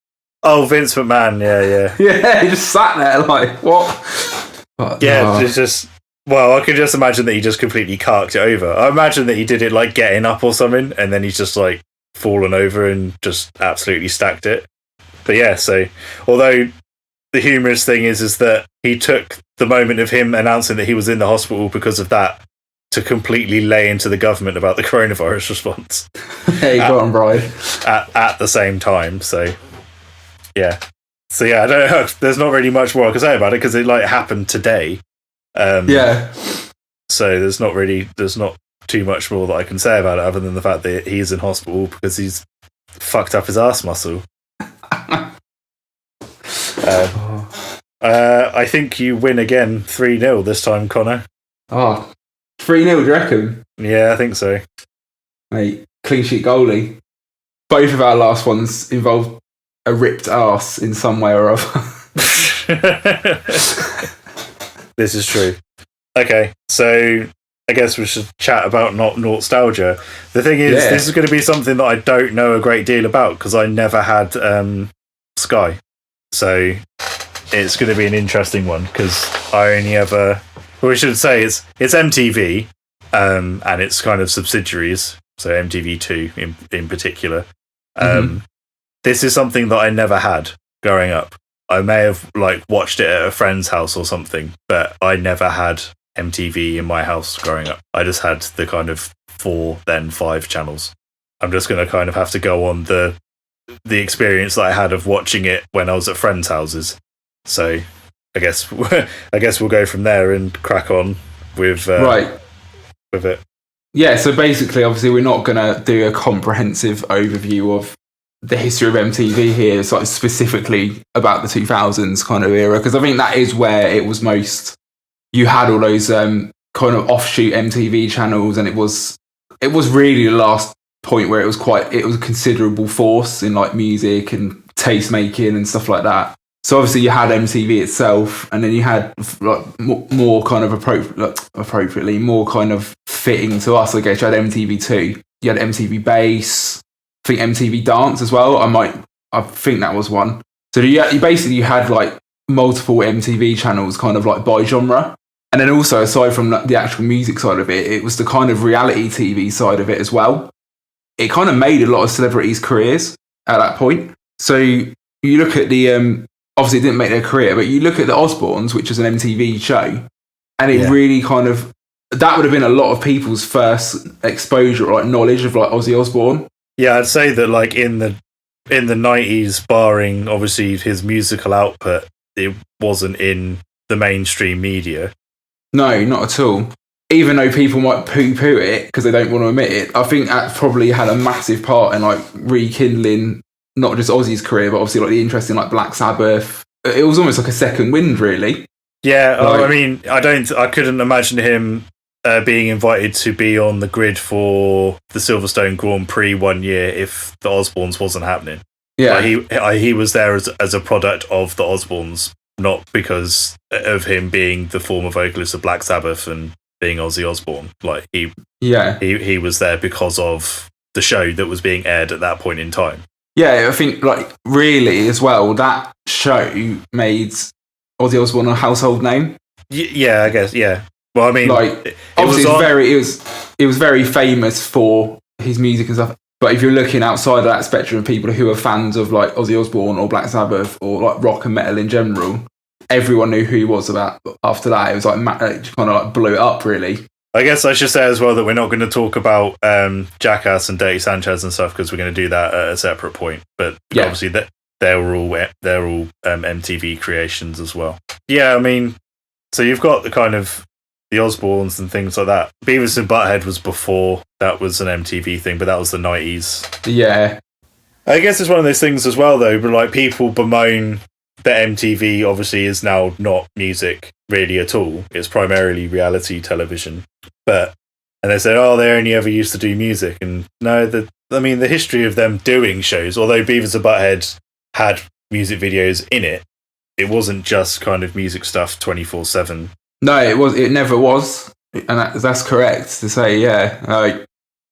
Oh, Vince McMahon, yeah. Yeah, he just sat there like, what? But, yeah, it's just, well, I can just imagine that he just completely carked it over. I imagine that he did it like getting up or something, and then he's just like fallen over and just absolutely stacked it. But yeah, so, although the humorous thing is that he took the moment of him announcing that he was in the hospital because of that to completely lay into the government about the coronavirus response. Hey, go on, Brian. At the same time, so yeah. So yeah, I don't know. There's not really much more I can say about it because it like happened today. Yeah. So there's not too much more that I can say about it other than the fact that he's in hospital because he's fucked up his arse muscle. I think you win again 3-0 this time, Connor. Oh, 3-0, do you reckon? Yeah, I think so. Mate, clean sheet goalie. Both of our last ones involved a ripped arse in some way or other. This is true. Okay, so I guess we should chat about nostalgia. The thing is, This is going to be something that I don't know a great deal about because I never had Sky. So it's going to be an interesting one because I only ever... Well, we should say it's MTV and it's kind of subsidiaries, so MTV2 in particular. This is something that I never had growing up. I may have like watched it at a friend's house or something, but I never had MTV in my house growing up. I just had the kind of 4, then 5 channels. I'm just going to kind of have to go on the experience that I had of watching it when I was at friends' houses. So I guess we'll go from there and crack on with with it. Yeah, so basically, obviously, we're not going to do a comprehensive overview of the history of MTV here, so specifically about the 2000s kind of era, because I think that is where it was most... You had all those kind of offshoot MTV channels, and it was really the last point where it was a considerable force in like music and taste making and stuff like that. So obviously you had MTV itself, and then you had like more kind of appropriately more kind of fitting to us. I guess you had MTV2, you had MTV Base, I think MTV Dance as well. I think that was one. So you had like multiple MTV channels, kind of like by genre, and then also aside from the actual music side of it, it was the kind of reality TV side of it as well. It kind of made a lot of celebrities' careers at that point. So you look at the obviously it didn't make their career, but you look at the Osbournes, which is an MTV show, and it really kind of, that would have been a lot of people's first exposure or like knowledge of like Ozzy Osbourne. Yeah, I'd say that like in the 90s, barring obviously his musical output, it wasn't in the mainstream media. No, not at all. Even though people might poo-poo it because they don't want to admit it, I think that probably had a massive part in like rekindling not just Ozzy's career, but obviously like the interest in like Black Sabbath. It was almost like a second wind, really. Yeah, I mean, I couldn't imagine him being invited to be on the grid for the Silverstone Grand Prix 1 year if the Osbournes wasn't happening. Yeah, he was there as a product of the Osbournes, not because of him being the former vocalist of Black Sabbath and being Ozzy Osbourne. Like he was there because of the show that was being aired at that point in time. Yeah, I think like really as well that show made Ozzy Osbourne a household name. Yeah, I guess. Yeah. Well, I mean, like obviously it was very famous for his music and stuff. But if you're looking outside of that spectrum of people who are fans of like Ozzy Osbourne or Black Sabbath or like rock and metal in general, everyone knew who he was about. After that, it was like it kind of like blew it up really. I guess I should say as well that we're not going to talk about Jackass and Dirty Sanchez and stuff because we're going to do that at a separate point. But obviously they're all MTV creations as well. Yeah, I mean, so you've got the kind of the Osbournes and things like that. Beavis and Butthead was before that was an MTV thing, but that was the 90s. Yeah. I guess it's one of those things as well, though, but like people bemoan that MTV obviously is now not music really at all. It's primarily reality television. And they say, oh, they only ever used to do music. And no, the history of them doing shows, although Beavis and Butthead had music videos in it, it wasn't just kind of music stuff 24/7. No, it never was. And that's correct to say, yeah.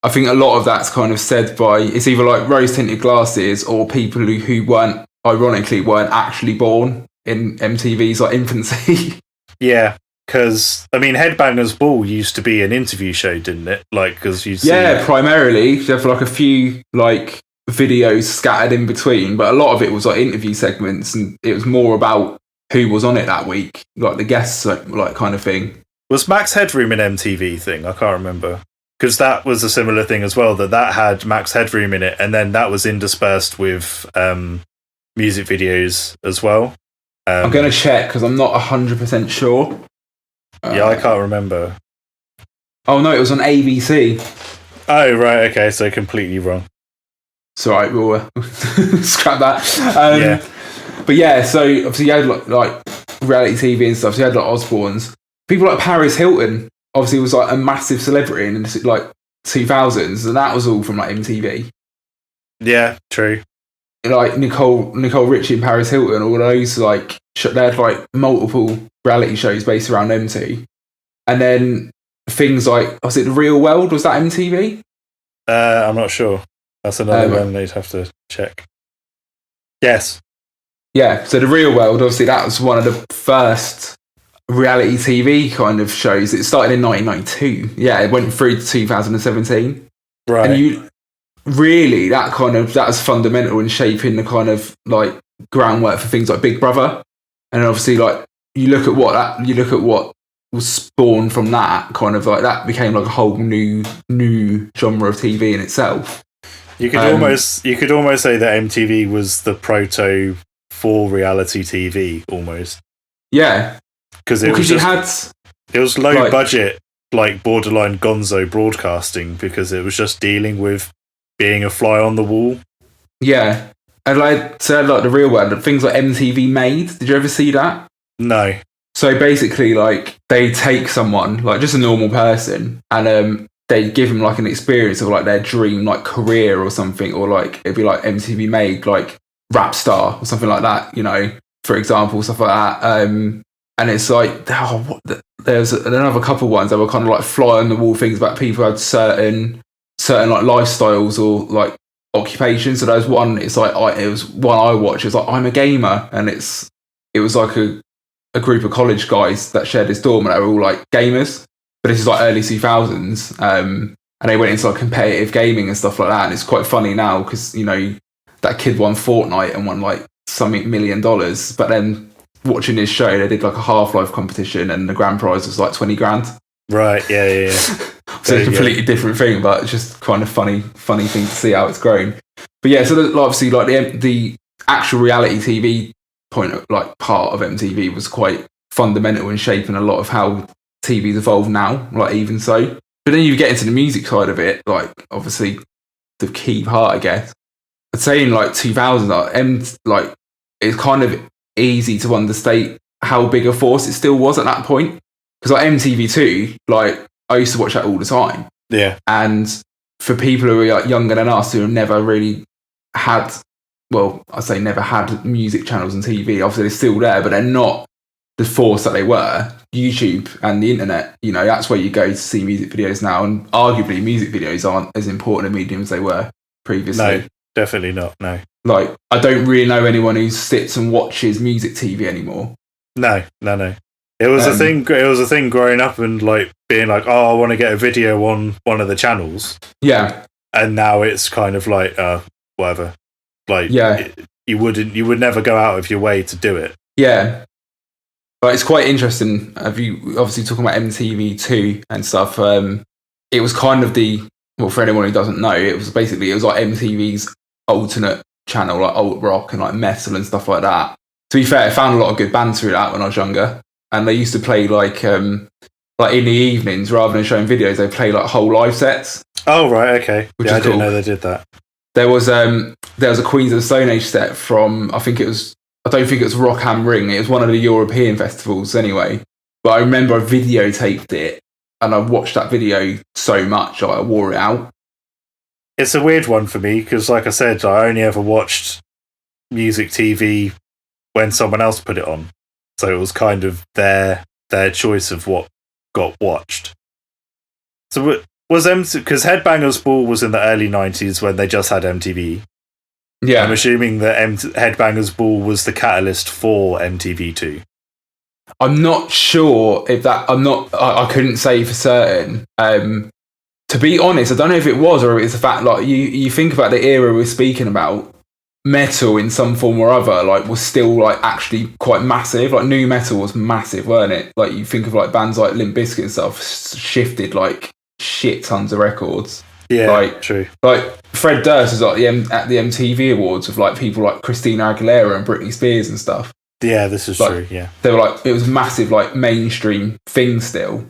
I think a lot of that's kind of said by, it's either like rose-tinted glasses or people who weren't actually born in MTV's like infancy. Yeah, because, I mean, Headbangers Ball used to be an interview show, didn't it? Like, because you see... Yeah, primarily. There were like a few like videos scattered in between, but a lot of it was like interview segments and it was more about who was on it that week, like the guests, like kind of thing. Was Max Headroom an MTV thing? I can't remember. Because that was a similar thing as well, that had Max Headroom in it, and then that was interspersed with music videos as well. I'm going to check because I'm not 100% sure. Yeah, I can't remember. Oh, no, it was on ABC. Oh, right, okay, so completely wrong. It's all right, we'll scrap that. But yeah, so obviously you had like reality TV and stuff, so you had like Osbournes. People like Paris Hilton obviously was like a massive celebrity in like 2000s, and that was all from like MTV. Yeah, true. Like Nicole Richie and Paris Hilton, all those like they had like multiple reality shows based around them two. And then things like, was it The Real World? Was that MTV? I'm not sure. That's another one they'd have to check. Yes. Yeah, so The Real World, obviously that was one of the first reality TV kind of shows. It started in 1992. Yeah, it went through to 2017. Right. And that was fundamental in shaping the kind of like groundwork for things like Big Brother. And obviously like you look at what was spawned from that, kind of like that became like a whole new genre of TV in itself. You could almost say that MTV was the proto for reality TV almost. Yeah. Because it was low budget, like borderline gonzo broadcasting, because it was just dealing with being a fly on the wall. Yeah. And like said, like The Real World, things like MTV Made. Did you ever see that? No. So basically, like they take someone, like just a normal person, and they give them like an experience of like their dream like career or something, or like it'd be like MTV Made like rap star or something like that, you know, for example, stuff like that. And it's like there's another couple ones that were kind of like fly on the wall things about people who had certain like lifestyles or like occupations. So there's one. It's like it was one I watched. It's like I'm a gamer, and it was like a group of college guys that shared this dorm, and they were all like gamers. But this is like early 2000s, and they went into like competitive gaming and stuff like that. And it's quite funny now because you know that kid won Fortnite and won like something $1 million. But then watching his show, they did like a Half-Life competition, and the grand prize was like 20 grand. Right, yeah. So it's a completely different thing, but it's just kind of funny thing to see how it's grown. But yeah, so obviously like the actual reality TV part of MTV was quite fundamental in shaping a lot of how TV's evolved now, like even so. But then you get into the music side of it, like obviously the key part, I guess. I'd say in like 2000, like it's kind of easy to understate how big a force it still was at that point. Because like MTV2, like I used to watch that all the time. Yeah. And for people who are like younger than us, who have never really had, well, I say never had music channels and TV, obviously they're still there, but they're not the force that they were. YouTube and the internet, you know, that's where you go to see music videos now. And arguably music videos aren't as important a medium as they were previously. No, definitely not, no. Like, I don't really know anyone who sits and watches music TV anymore. No. It was a thing. It was a thing growing up and like being like, oh, I want to get a video on one of the channels. Yeah. And now it's kind of like, whatever. Like, yeah, you would never go out of your way to do it. Yeah. But it's quite interesting. Have you obviously talking about MTV2 and stuff? It was kind of for anyone who doesn't know, it was like MTV's alternate channel, like alt rock and like metal and stuff like that. To be fair, I found a lot of good bands through that when I was younger. And they used to play like in the evenings, rather than showing videos, they play like whole live sets. Oh right, okay. Which I is didn't cool. know they did that. There was a Queens of the Stone Age set from I don't think it was Rock am Ring. It was one of the European festivals anyway. But I remember I videotaped it and I watched that video so much I wore it out. It's a weird one for me because, like I said, I only ever watched music TV when someone else put it on. So it was kind of their choice of what got watched. So was because Headbangers Ball was in the early 90s when they just had MTV. Yeah. I'm assuming that Headbangers Ball was the catalyst for MTV2. I'm not sure if that... I couldn't say for certain. To be honest, I don't know if it was or if it's the fact, like, you think about the era we're speaking about, metal in some form or other, like, was still, like, actually quite massive. Like, nu metal was massive, weren't it? Like, you think of, like, bands like Limp Bizkit and stuff shifted, like, shit tons of records. Yeah, like, true. Like, Fred Durst was, like, at the MTV Awards with, like, people like Christina Aguilera and Britney Spears and stuff. Yeah, this is like, true, yeah. They were, like, it was a massive, like, mainstream thing still.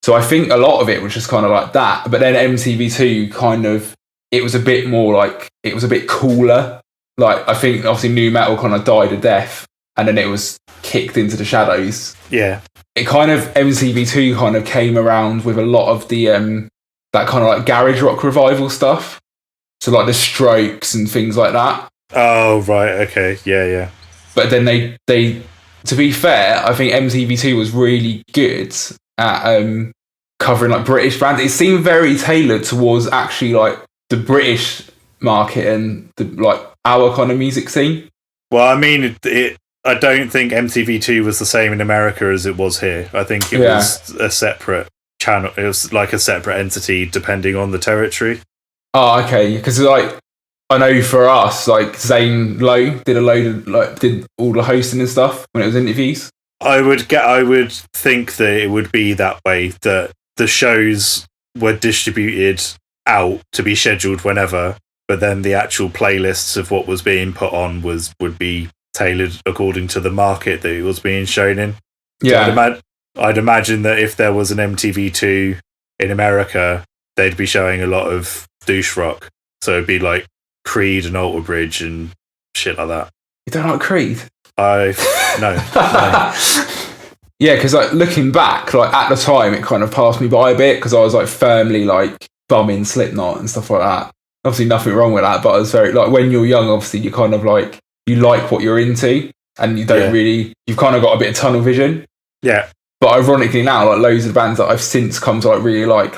So I think a lot of it was just kind of like that. But then MTV2 kind of, it was a bit more like, it was a bit cooler. Like, I think obviously nu metal kind of died a death and then it was kicked into the shadows. Yeah. It kind of, MTV2 kind of came around with a lot of the, that kind of like garage rock revival stuff. So like the Strokes and things like that. Oh, right. Okay. Yeah. But then they to be fair, I think MTV2 was really good at covering like British bands. It seemed very tailored towards actually like the British market and the like our kind of music scene. Well, I mean, I don't think MTV2 was the same in America as it was here. I think it was a separate channel. It was like a separate entity depending on the territory. Oh, okay. Because like I know for us, like Zane Lowe did did all the hosting and stuff when it was interviews. I would think that it would be that way, that the shows were distributed out to be scheduled whenever, but then the actual playlists of what was being put on would be tailored according to the market that it was being shown in. Yeah. So I'd imagine that if there was an MTV2 in America, they'd be showing a lot of douche rock. So it'd be like Creed and Alter Bridge and shit like that. You don't like Creed? No. Yeah, because like looking back, like at the time, it kind of passed me by a bit because I was like firmly like bumming Slipknot and stuff like that. Obviously, nothing wrong with that, but I was very like when you're young, obviously you kind of like you like what you're into, and you don't really. You've kind of got a bit of tunnel vision. Yeah. But ironically now, like loads of bands that I've since come to like really like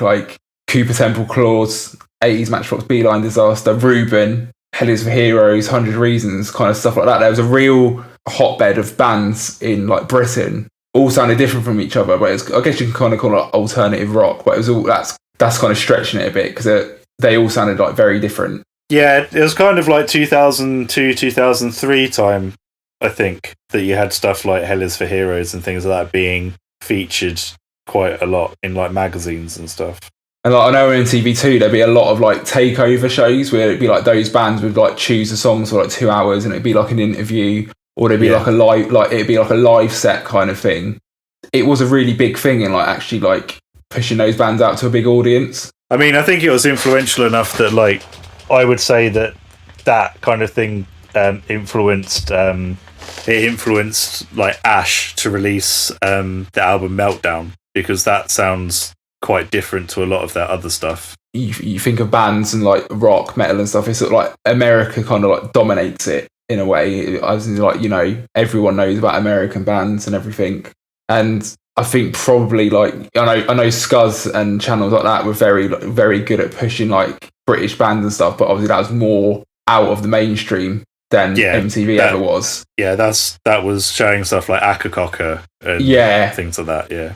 Cooper Temple Claws, 80s Matchbox Beeline Disaster, Reuben, Hell is for Heroes, 100 Reasons, kind of stuff like that. There was a real hotbed of bands in like Britain, all sounded different from each other, but I guess you can kind of call it alternative rock, but it was all that's kind of stretching it a bit because they all sounded like very different. Yeah, it was kind of like 2002, 2003 time, I think, that you had stuff like Hell is for Heroes and things like that being featured quite a lot in like magazines and stuff. And like I know in TV2 there'd be a lot of like takeover shows where it'd be like those bands would like choose a song for like 2 hours and it'd be like an interview, or there'd be like a live, like it'd be like a live set kind of thing. It was a really big thing in like actually like pushing those bands out to a big audience. I mean, I think it was influential enough that like I would say that kind of thing influenced like Ash to release the album Meltdown, because that sounds quite different to a lot of their other stuff. You think of bands and like rock, metal and stuff, it's sort of like America kind of like dominates it in a way. As in, like, everyone knows about American bands and everything. And I think probably like I know Scuzz and channels like that were very, very good at pushing like British bands and stuff, but obviously that was more out of the mainstream than MTV ever was. Yeah, that was showing stuff like Akakoka and things like that. Yeah,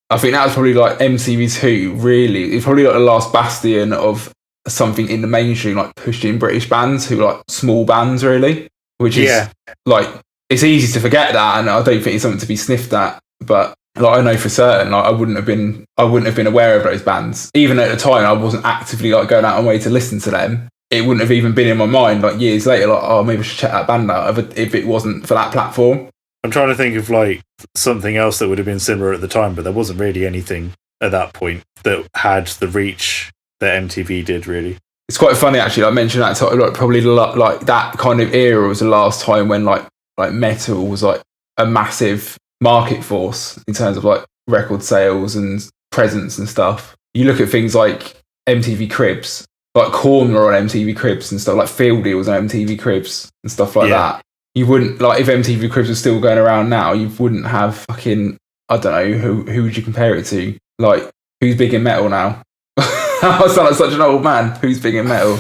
I think that was probably like MTV2. Really, it's probably like the last bastion of something in the mainstream, like pushing British bands who are like small bands, really. Which is like, it's easy to forget that, and I don't think it's something to be sniffed at, but. Like, I know for certain, like, I wouldn't have been aware of those bands. Even at the time, I wasn't actively like going out of my way to listen to them. It wouldn't have even been in my mind like years later, like, oh, maybe I should check that band out if it wasn't for that platform. I'm trying to think of like something else that would have been similar at the time, but there wasn't really anything at that point that had the reach that MTV did, really. It's quite funny, actually. I mentioned that like, probably like that kind of era was the last time when like metal was like a massive market force in terms of like record sales and presence and stuff. You look at things like MTV Cribs, like Korn were on MTV Cribs and stuff, like Fieldy was on MTV Cribs and stuff like that. You wouldn't, like, if MTV Cribs was still going around now, you wouldn't have fucking, I don't know, who would you compare it to? Like, who's big in metal now? I sound like such an old man. Who's big in metal?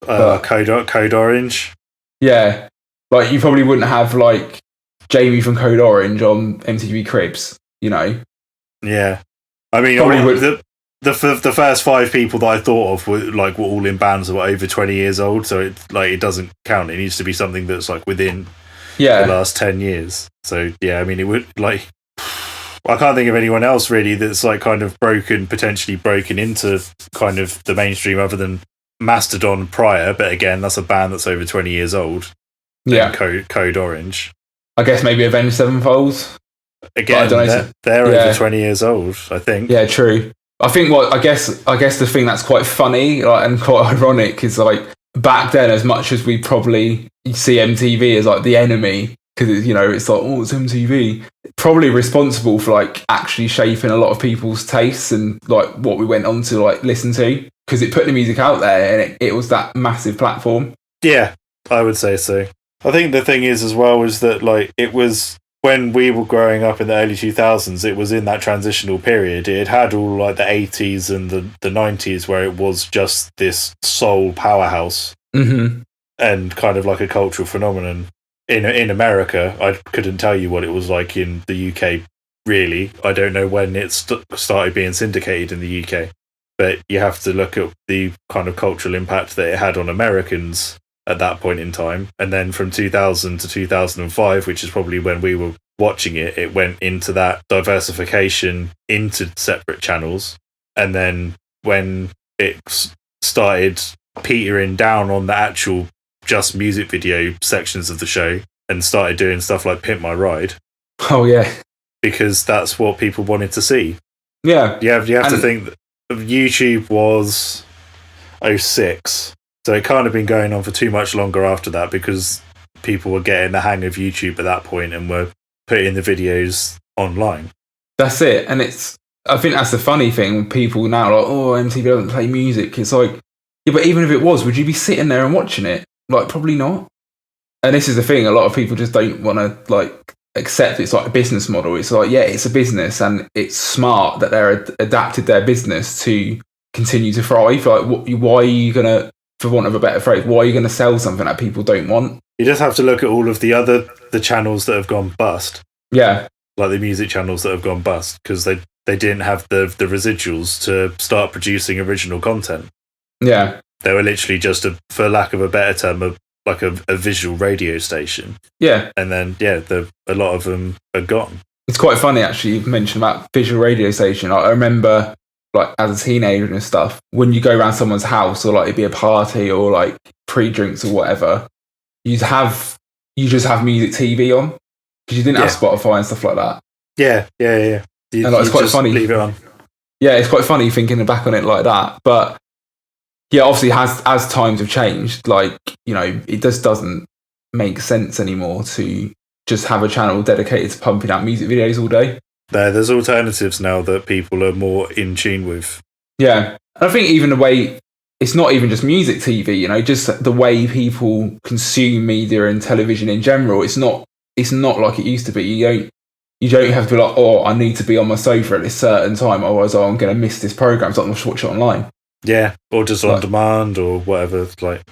Code Orange. Yeah, like you probably wouldn't have like Jamie from Code Orange on MTV Cribs, Yeah, I mean, the first 5 people that I thought of were all in bands that were over 20 years old, so it doesn't count. It needs to be something that's like within the last 10 years. So yeah, I mean, it would like. I can't think of anyone else really that's like kind of potentially broken into kind of the mainstream other than Mastodon prior, but again, that's a band that's over 20 years old. Yeah, Code Orange. I guess maybe Avenged Sevenfold. Again, they're over 20 years old, I think. Yeah, true. I think I guess the thing that's quite funny and quite ironic is like back then, as much as we probably see MTV as like the enemy because it's like, oh, it's MTV, probably responsible for like actually shaping a lot of people's tastes and like what we went on to like listen to, because it put the music out there and it was that massive platform. Yeah, I would say so. I think the thing is as well is that like it was when we were growing up in the early 2000s, it was in that transitional period. It had all like the 80s and the 90s where it was just this soul powerhouse and kind of like a cultural phenomenon. In America, I couldn't tell you what it was like in the UK, really. I don't know when it started being syndicated in the UK, but you have to look at the kind of cultural impact that it had on Americans at that point in time. And then from 2000 to 2005, which is probably when we were watching it, it went into that diversification into separate channels. And then when it started petering down on the actual just music video sections of the show and started doing stuff like Pimp My Ride. Oh, yeah. Because that's what people wanted to see. Yeah. You have to think that YouTube was 06. So it can't have been going on for too much longer after that, because people were getting the hang of YouTube at that point and were putting the videos online. That's it. And I think that's the funny thing. People now are like, oh, MTV doesn't play music. It's like, yeah, but even if it was, would you be sitting there and watching it? Like, probably not. And this is the thing. A lot of people just don't want to like accept it's like a business model. It's like, yeah, it's a business, and it's smart that they're adapted their business to continue to thrive. Like, why are you going to, for want of a better phrase, why are you going to sell something that people don't want? You just have to look at all of the channels that have gone bust. Yeah. Like the music channels that have gone bust because they didn't have the residuals to start producing original content. Yeah. They were literally just, for lack of a better term, like a visual radio station. Yeah. And then, a lot of them are gone. It's quite funny, actually, you mentioned about visual radio station. I remember, like, as a teenager and stuff, when you go around someone's house or, like, it'd be a party or, like, pre-drinks or whatever, you just have music TV on because you didn't have Spotify and stuff like that. Yeah. And, like, it's quite funny. Leave it on. Yeah, it's quite funny thinking back on it like that. But yeah, obviously, as times have changed, like, it just doesn't make sense anymore to just have a channel dedicated to pumping out music videos all day. There's alternatives now that people are more in tune with. Yeah. And I think even the way, it's not even just music, TV, you know, just the way people consume media and television in general. It's not like it used to be. You don't have to be like, oh, I need to be on my sofa at this certain time, otherwise I'm going to miss this program, so I'm going to watch it online. Yeah, or just on demand or whatever. Like,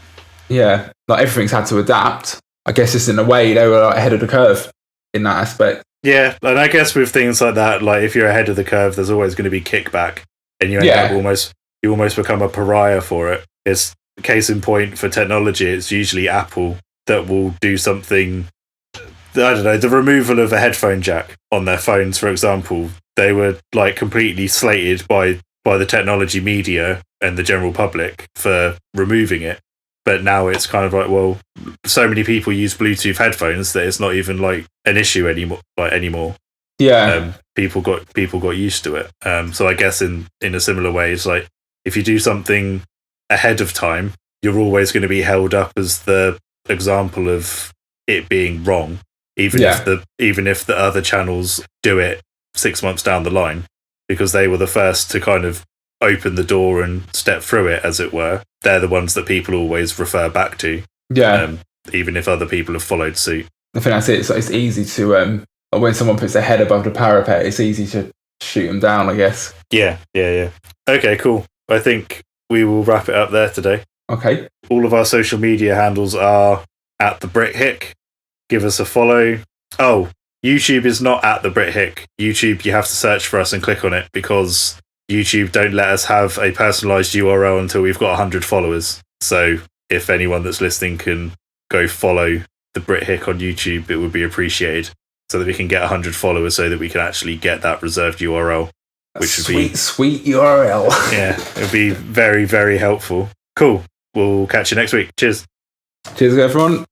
yeah, like everything's had to adapt. I guess it's in a way they were like ahead of the curve in that aspect. Yeah, and I guess with things like that, like if you're ahead of the curve, there's always going to be kickback, and you end up almost become a pariah for it. It's case in point for technology. It's usually Apple that will do something. I don't know, the removal of a headphone jack on their phones, for example. They were like completely slated by the technology media and the general public for removing it. But now it's kind of like, well, so many people use Bluetooth headphones that it's not even like an issue anymore. Yeah. People got used to it. So I guess in a similar way, it's like if you do something ahead of time, you're always going to be held up as the example of it being wrong, even if the other channels do it 6 months down the line, because they were the first to kind of open the door and step through it, as it were. They're the ones that people always refer back to. Yeah. Even if other people have followed suit. I think that's it. So it's easy to when someone puts their head above the parapet, it's easy to shoot them down, I guess. Yeah. Okay, cool. I think we will wrap it up there today. Okay. All of our social media handles are at the BritHick. Give us a follow. Oh, YouTube is not at the BritHick. YouTube, you have to search for us and click on it, because YouTube don't let us have a personalized URL until we've got 100 followers. So if anyone that's listening can go follow the BritHick on YouTube, it would be appreciated, so that we can get 100 followers, so that we can actually get that reserved URL, which would be sweet URL. Yeah, it would be very, very helpful. Cool. We'll catch you next week. Cheers. Cheers, everyone.